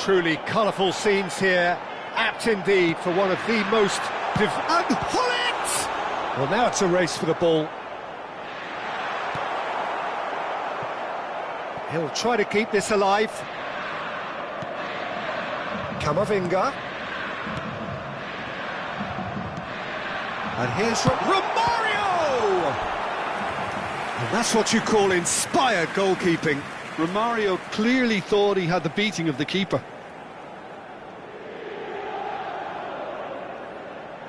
Truly colourful scenes here, apt indeed for one of the most... And Hullet! Well, now it's a race for the ball. He'll try to keep this alive. Camavinga. And here's Romario! And that's what you call inspired goalkeeping. Romario clearly thought he had the beating of the keeper.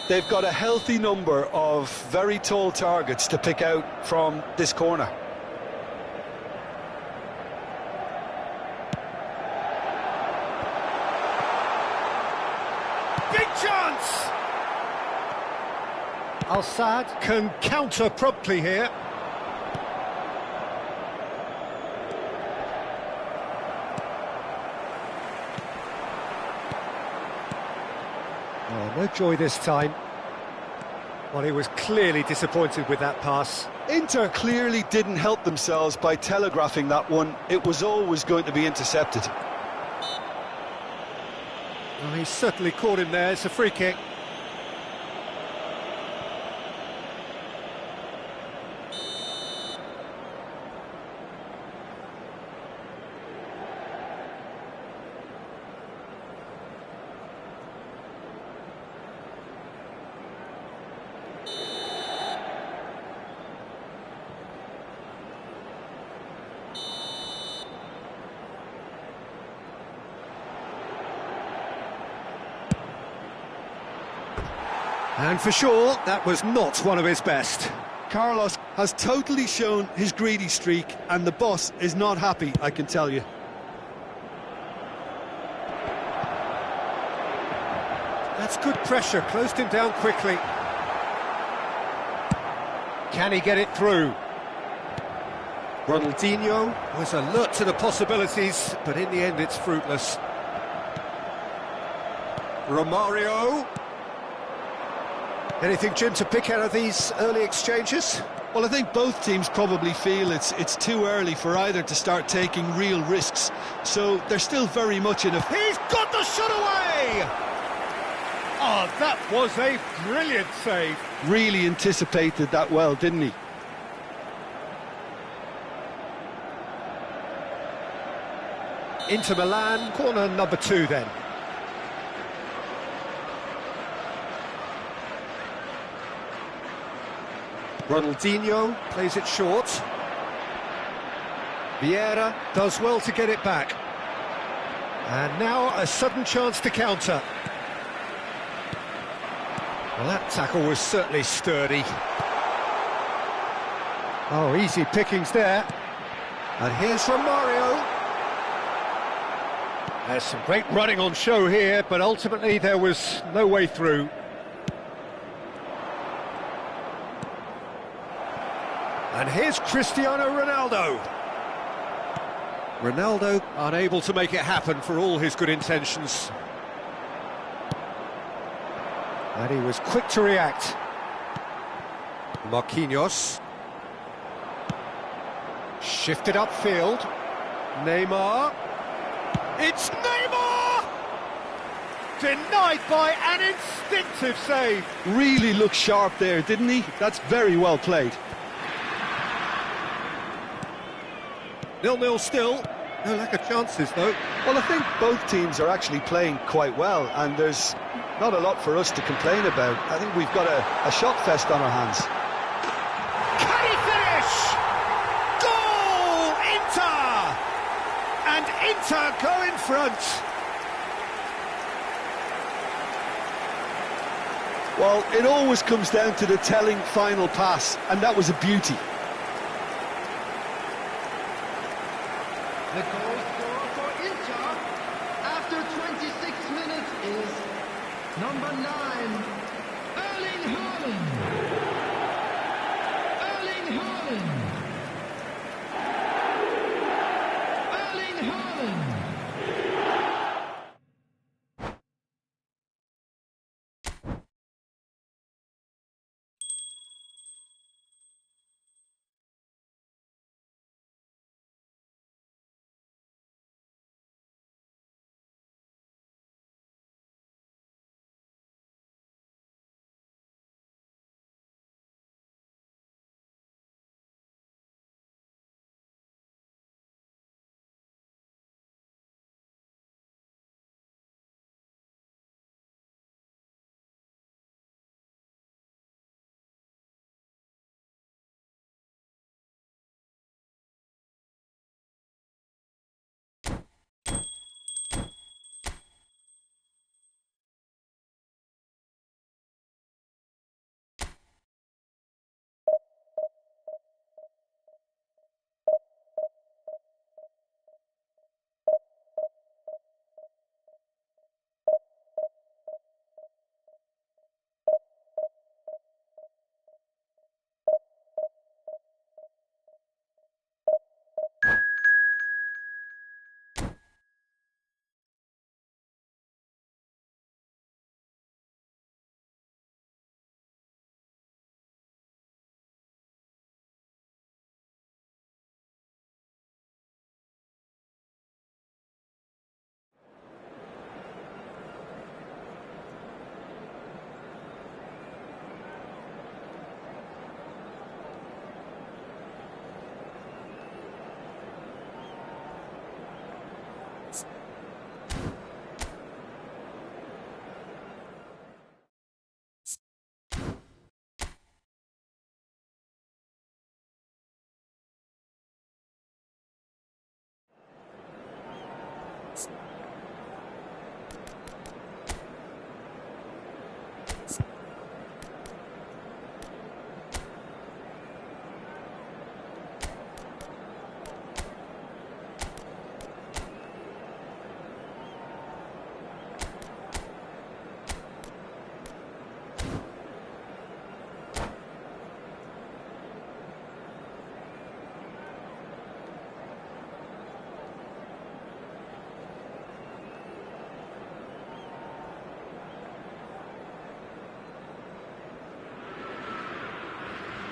They've got a healthy number of very tall targets to pick out from this corner. Big chance! Al-Saad can counter promptly here. Oh, no joy this time. Well, he was clearly disappointed with that pass. Inter clearly didn't help themselves by telegraphing that one. It was always going to be intercepted. Well, he's certainly caught him there. It's a free kick. And for sure, that was not one of his best. Carlos has totally shown his greedy streak, and the boss is not happy, I can tell you. That's good pressure, closed him down quickly. Can he get it through? Ronaldinho was alert to the possibilities, but in the end it's fruitless. Romario. Anything, Jim, to pick out of these early exchanges? Well, I think both teams probably feel it's too early for either to start taking real risks. So they're still very much in a... He's got the shot away! Oh, that was a brilliant save. Really anticipated that well, didn't he? Inter Milan, corner number 2 then. Ronaldinho plays it short. Vieira does well to get it back. And now a sudden chance to counter. Well, that tackle was certainly sturdy. Oh, easy pickings there. And here's Romario. There's some great running on show here, but ultimately there was no way through. And here's Cristiano Ronaldo. Ronaldo unable to make it happen for all his good intentions. And he was quick to react. Marquinhos. Shifted upfield. Neymar. It's Neymar! Denied by an instinctive save. Really looked sharp there, didn't he? That's very well played. 0-0 still. No lack of chances, though. Well, I think both teams are actually playing quite well, and there's not a lot for us to complain about. I think we've got a shot fest on our hands. Can he finish? Goal! Inter! And Inter go in front. Well, it always comes down to the telling final pass, and that was a beauty. The goal scorer for Inter after 26 minutes is number 9, Erling Haaland.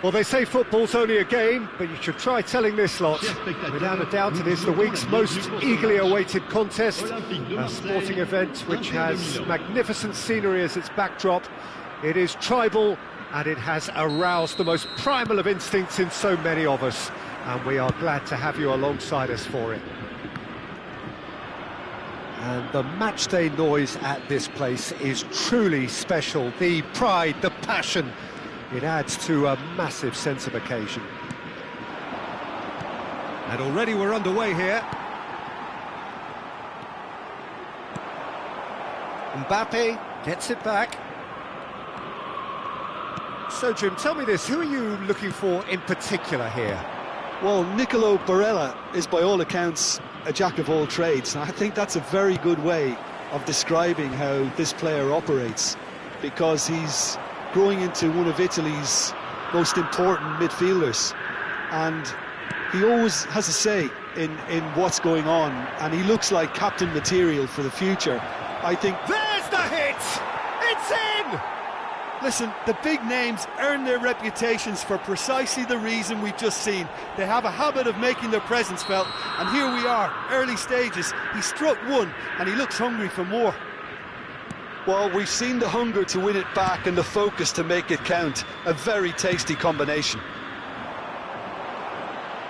Well, they say football's only a game, but you should try telling this lot. Without a doubt, it is the week's most eagerly awaited contest, a sporting event which has magnificent scenery as its backdrop. It is tribal, and it has aroused the most primal of instincts in so many of us, and we are glad to have you alongside us for it. And the matchday noise at this place is truly special. The pride, the passion, it adds to a massive sense of occasion. And already we're underway here. Mbappe gets it back. So, Jim, tell me this, who are you looking for in particular here? Well, Nicolo Barella is by all accounts a jack of all trades, and I think that's a very good way of describing how this player operates, because he's growing into one of Italy's most important midfielders, and he always has a say in what's going on, and he looks like captain material for the future. I think there's the hit! It's in! Listen, the big names earn their reputations for precisely the reason we've just seen. They have a habit of making their presence felt, and here we are, early stages. He struck one, and he looks hungry for more. Well, we've seen the hunger to win it back and the focus to make it count. A very tasty combination.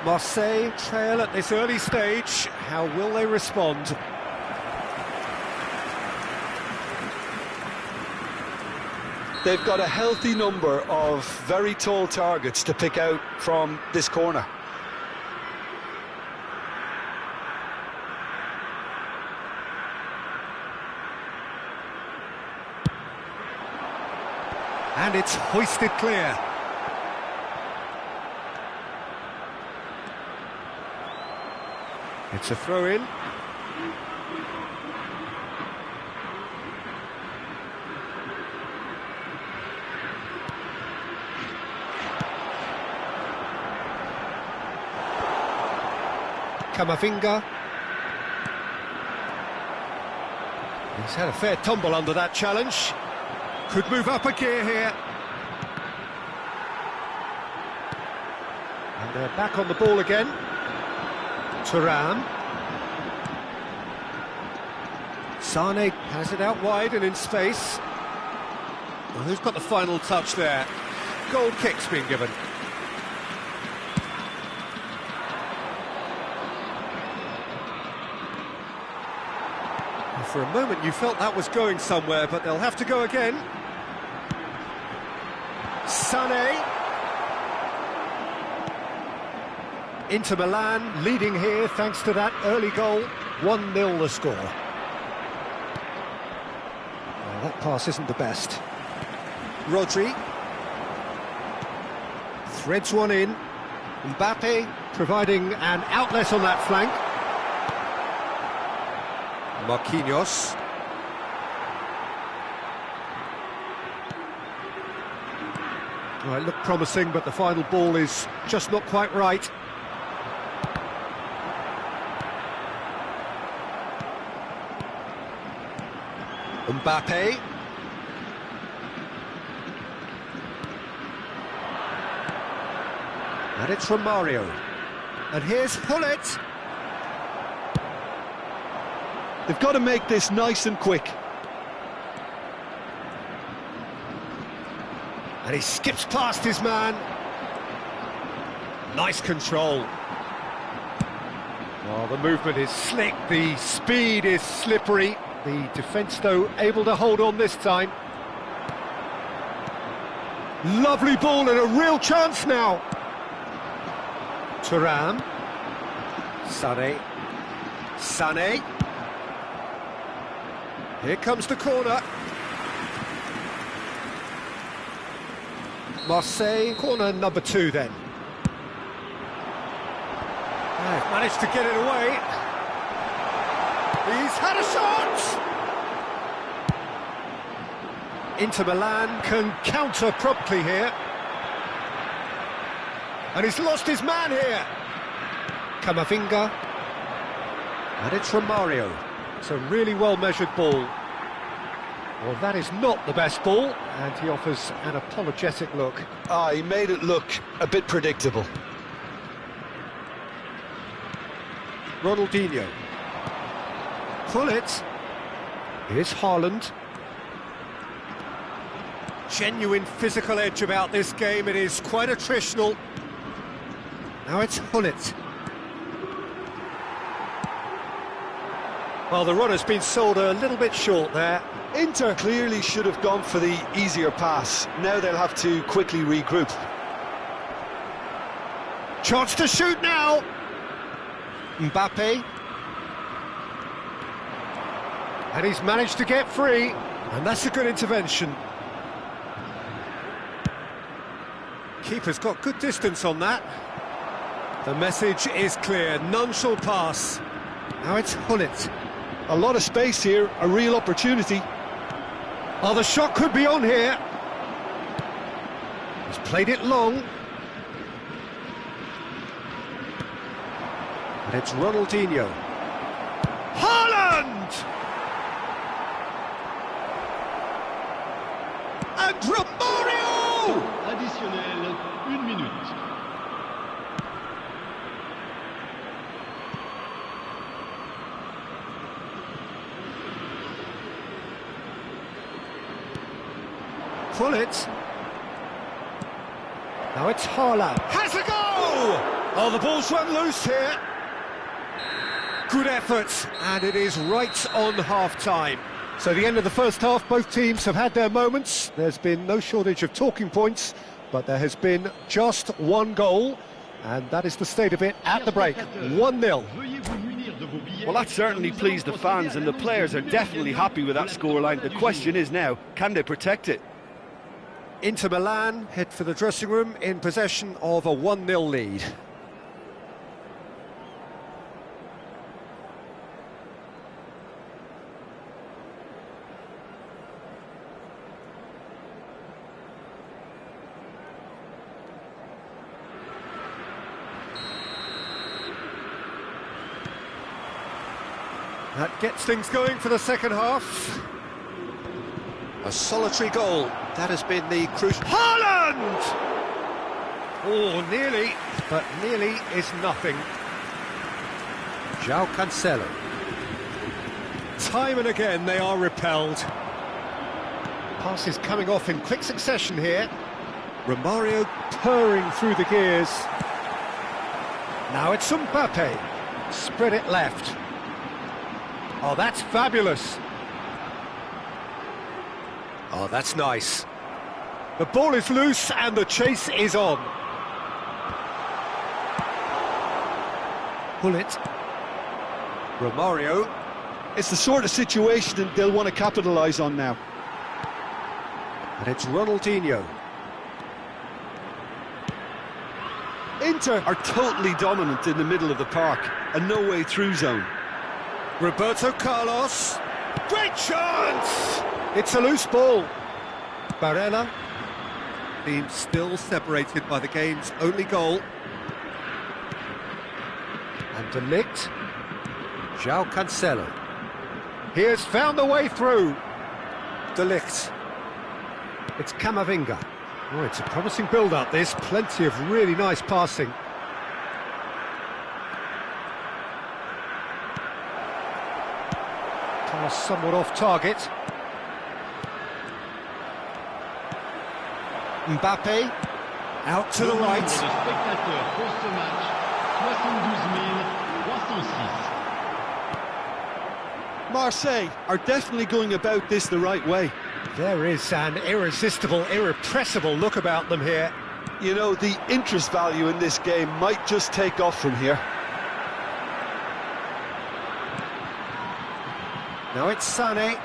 Marseille trail at this early stage. How will they respond? They've got a healthy number of very tall targets to pick out from this corner. And it's hoisted clear. It's a throw-in. Camavinga. He's had a fair tumble under that challenge. Could move up a gear here. And they're back on the ball again. Thuram. Sane has it out wide and in space. Well, who's got the final touch there? Goal kick's been given. For a moment you felt that was going somewhere, but they'll have to go again. Sané. Inter Milan leading here thanks to that early goal. 1-0 the score. Well, that pass isn't the best. Rodri. Threads one in. Mbappe providing an outlet on that flank. Marquinhos. Well, it looked promising, but the final ball is just not quite right. Mbappe. And it's from Mario. And here's Hullet. They've got to make this nice and quick. And he skips past his man. Nice control. Well, the movement is slick, the speed is slippery. The defence, though, able to hold on this time. Lovely ball and a real chance now. Thuram. Sané. Here comes the corner. Marseille, corner number 2 then. They've managed to get it away. He's had a shot! Inter Milan can counter promptly here. And he's lost his man here. Camavinga. And it's from Mario. It's a really well-measured ball. Well, that is not the best ball, and he offers an apologetic look. He made it look a bit predictable. Ronaldinho. Pull it. Here's Haaland. Genuine physical edge about this game. It is quite attritional. Now it's Hullet. Well, the run has been sold a little bit short there. Inter clearly should have gone for the easier pass. Now they'll have to quickly regroup. Chance to shoot now. Mbappe. And he's managed to get free. And that's a good intervention. Keeper's got good distance on that. The message is clear. None shall pass. Now it's Hullet. A lot of space here, a real opportunity. Oh, the shot could be on here. He's played it long. And it's Ronaldinho. Haaland! And Romario! Additionnel, 1 minute. Pull it. Now it's Haaland. Has a go! Oh, the ball's run loose here. Good effort, and it is right on half-time. So the end of the first half, both teams have had their moments. There's been no shortage of talking points, but there has been just one goal, and that is the state of it at the break. 1-0. Well, that certainly pleased the fans, and the players are definitely happy with that scoreline. The question is now, can they protect it? Inter Milan head for the dressing room in possession of a 1-0 lead. That gets things going for the second half. A solitary goal, that has been the crucial... Haaland! Oh, nearly, but nearly is nothing. João Cancelo. Time and again they are repelled. Passes coming off in quick succession here. Romario purring through the gears. Now it's Mbappe. Spread it left. Oh, that's fabulous. Oh, that's nice. The ball is loose and the chase is on. Pull it. Romario. It's the sort of situation that they'll want to capitalise on now. And it's Ronaldinho. Inter are totally dominant in the middle of the park. A no-way through zone. Roberto Carlos. Great chance! It's a loose ball. Barella. Team still separated by the game's only goal. And De Ligt. João Cancelo. He has found the way through. De Ligt. It's Camavinga. Oh, it's a promising build-up, this. Plenty of really nice passing. Pass somewhat off target. Mbappe. Out to the right. Marseille are definitely going about this the right way. There is an irresistible, irrepressible look about them here. You know, the interest value in this game might just take off from here. Now it's Sané.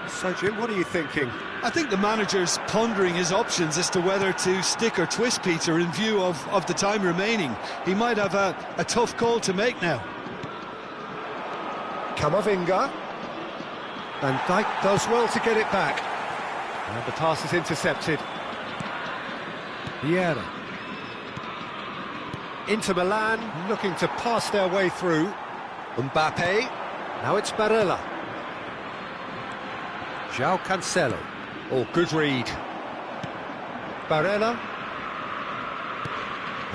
So, Jim, what are you thinking? I think the manager's pondering his options as to whether to stick or twist Peter in view of the time remaining. He might have a tough call to make now. Camavinga. Van Dijk does well to get it back. And the pass is intercepted. Vieira. Inter Milan looking to pass their way through. Mbappe. Now it's Barella. João Cancelo. Oh, good read. Barella.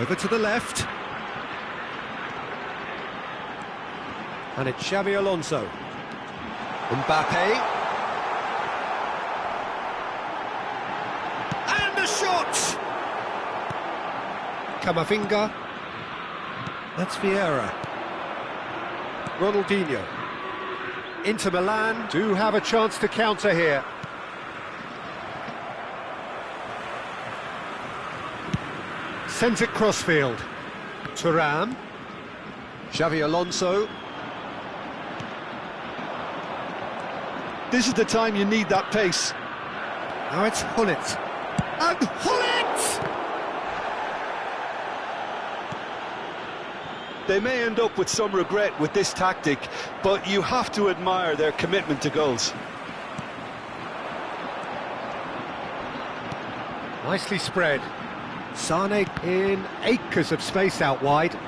Over to the left. And it's Xabi Alonso. Mbappe. And a shot! Camavinga. That's Vieira. Ronaldinho. Inter Milan do have a chance to counter here. Sends it crossfield. Thuram. Xabi Alonso. This is the time you need that pace. Now it's Hullet. And Hullet! They may end up with some regret with this tactic, but you have to admire their commitment to goals. Nicely spread. Sane in acres of space out wide.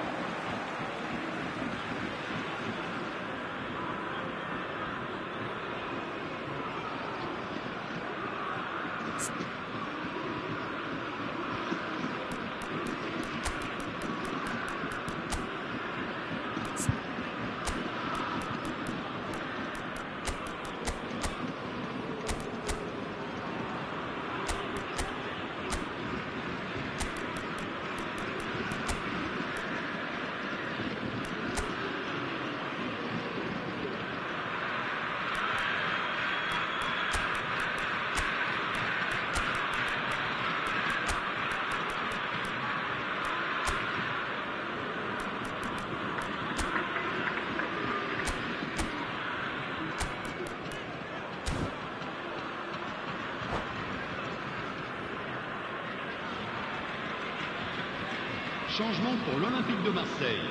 Changement pour l'Olympique de Marseille.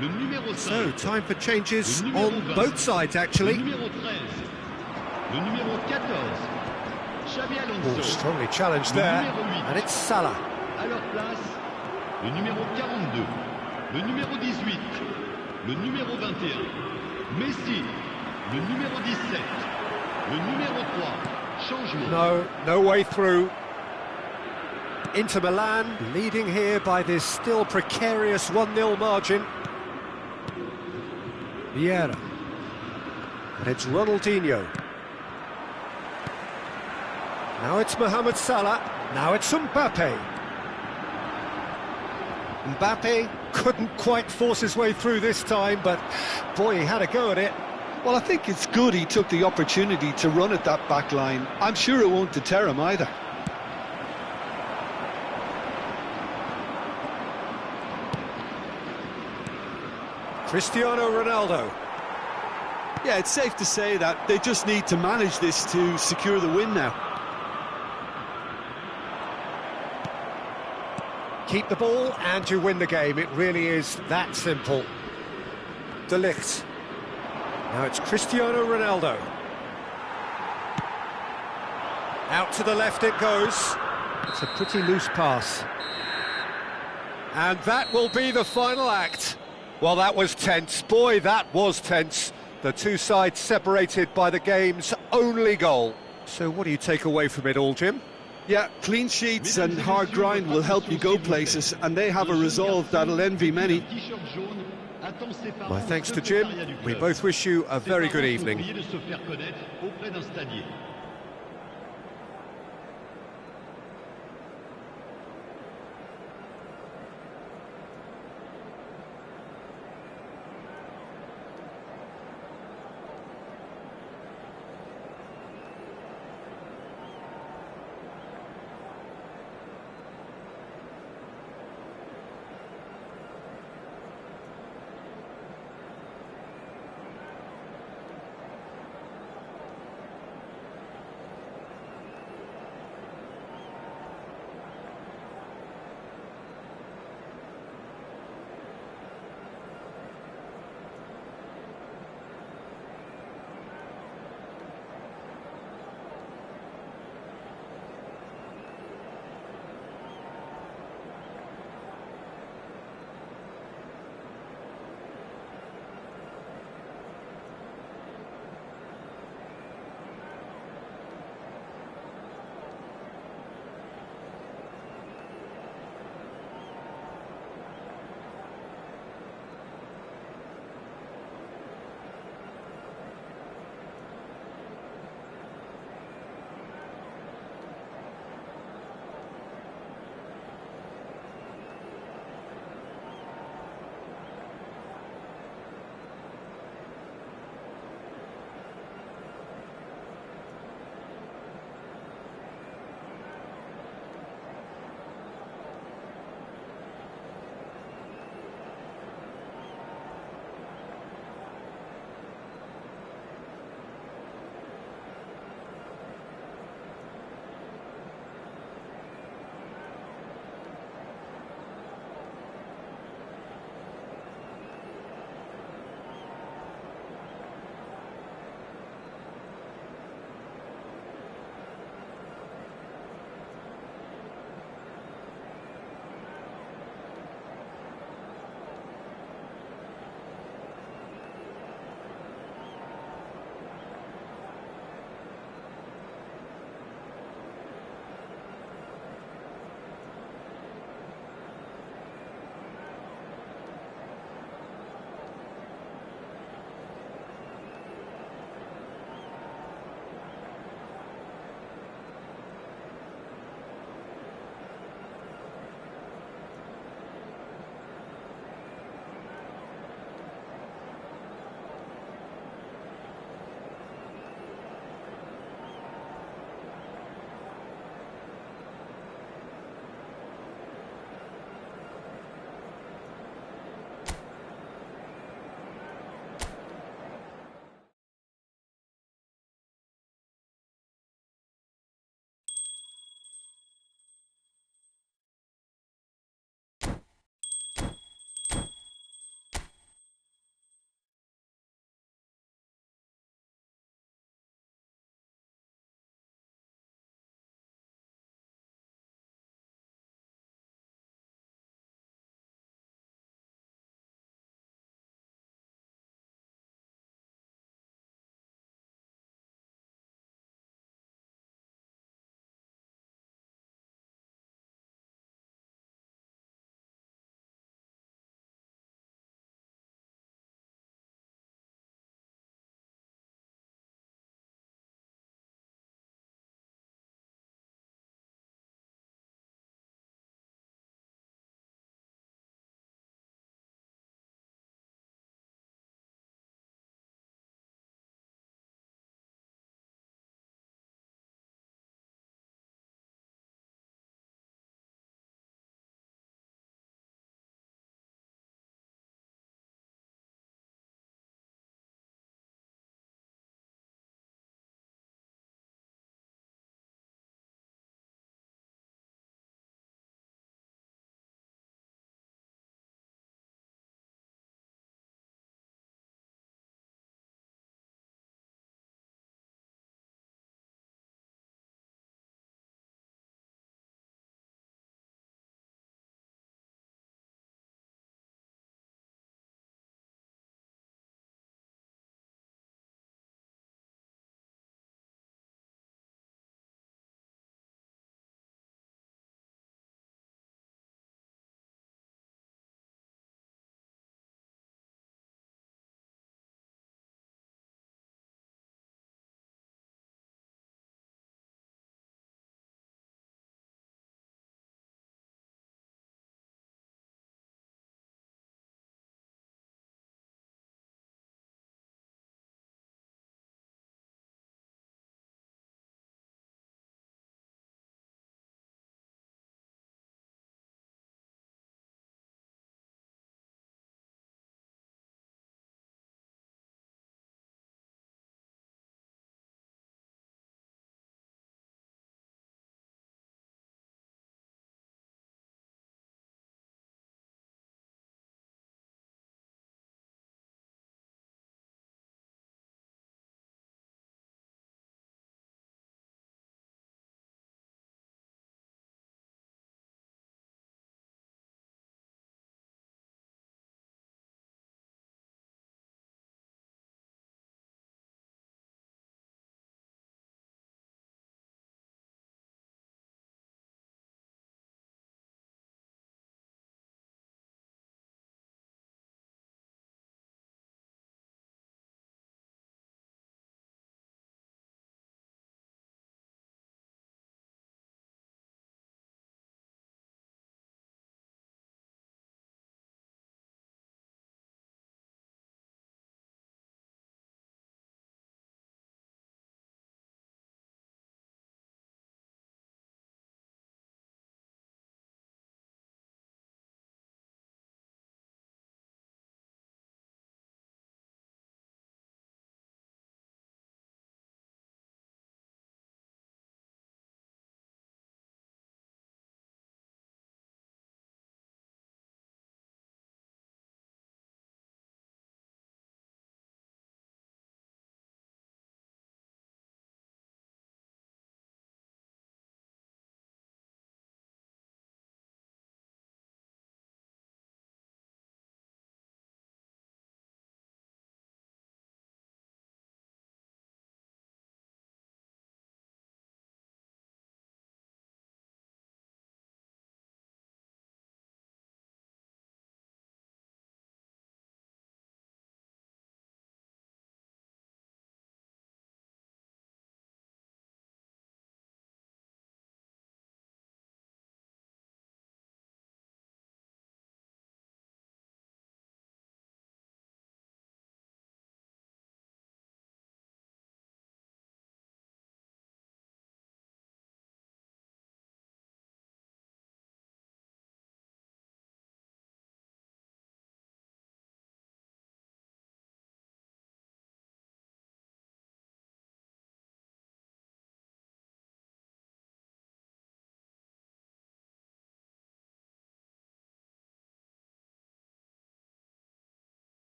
Le numéro 5. So, time for changes on both sides, actually. Le numéro 13. Le numéro 14. Xabi Alonso. Oh, strongly challenged there. And it's Salah. À leur place, le numéro 42. Le numéro 18. Le numéro 21. Messi. Le numéro 17. Le numéro 3. Changement. No way through. Inter Milan leading here by this still precarious 1-0 margin. Vieira. And it's Ronaldinho. Now it's Mohamed Salah. Now it's Mbappe. Mbappe couldn't quite force his way through this time, but boy, he had a go at it. Well, I think it's good he took the opportunity to run at that back line. I'm sure it won't deter him either. Cristiano Ronaldo. Yeah, it's safe to say that they just need to manage this to secure the win now. Keep the ball and you win the game. It really is that simple. De Ligt. Now it's Cristiano Ronaldo. Out to the left it goes. It's a pretty loose pass. And that will be the final act. Well, that was tense. Boy, that was tense. The two sides separated by the game's only goal. So what do you take away from it all, Jim? Yeah, clean sheets and hard grind will help you go places, and they have a resolve that'll envy many. My thanks to Jim. We both wish you a very good evening.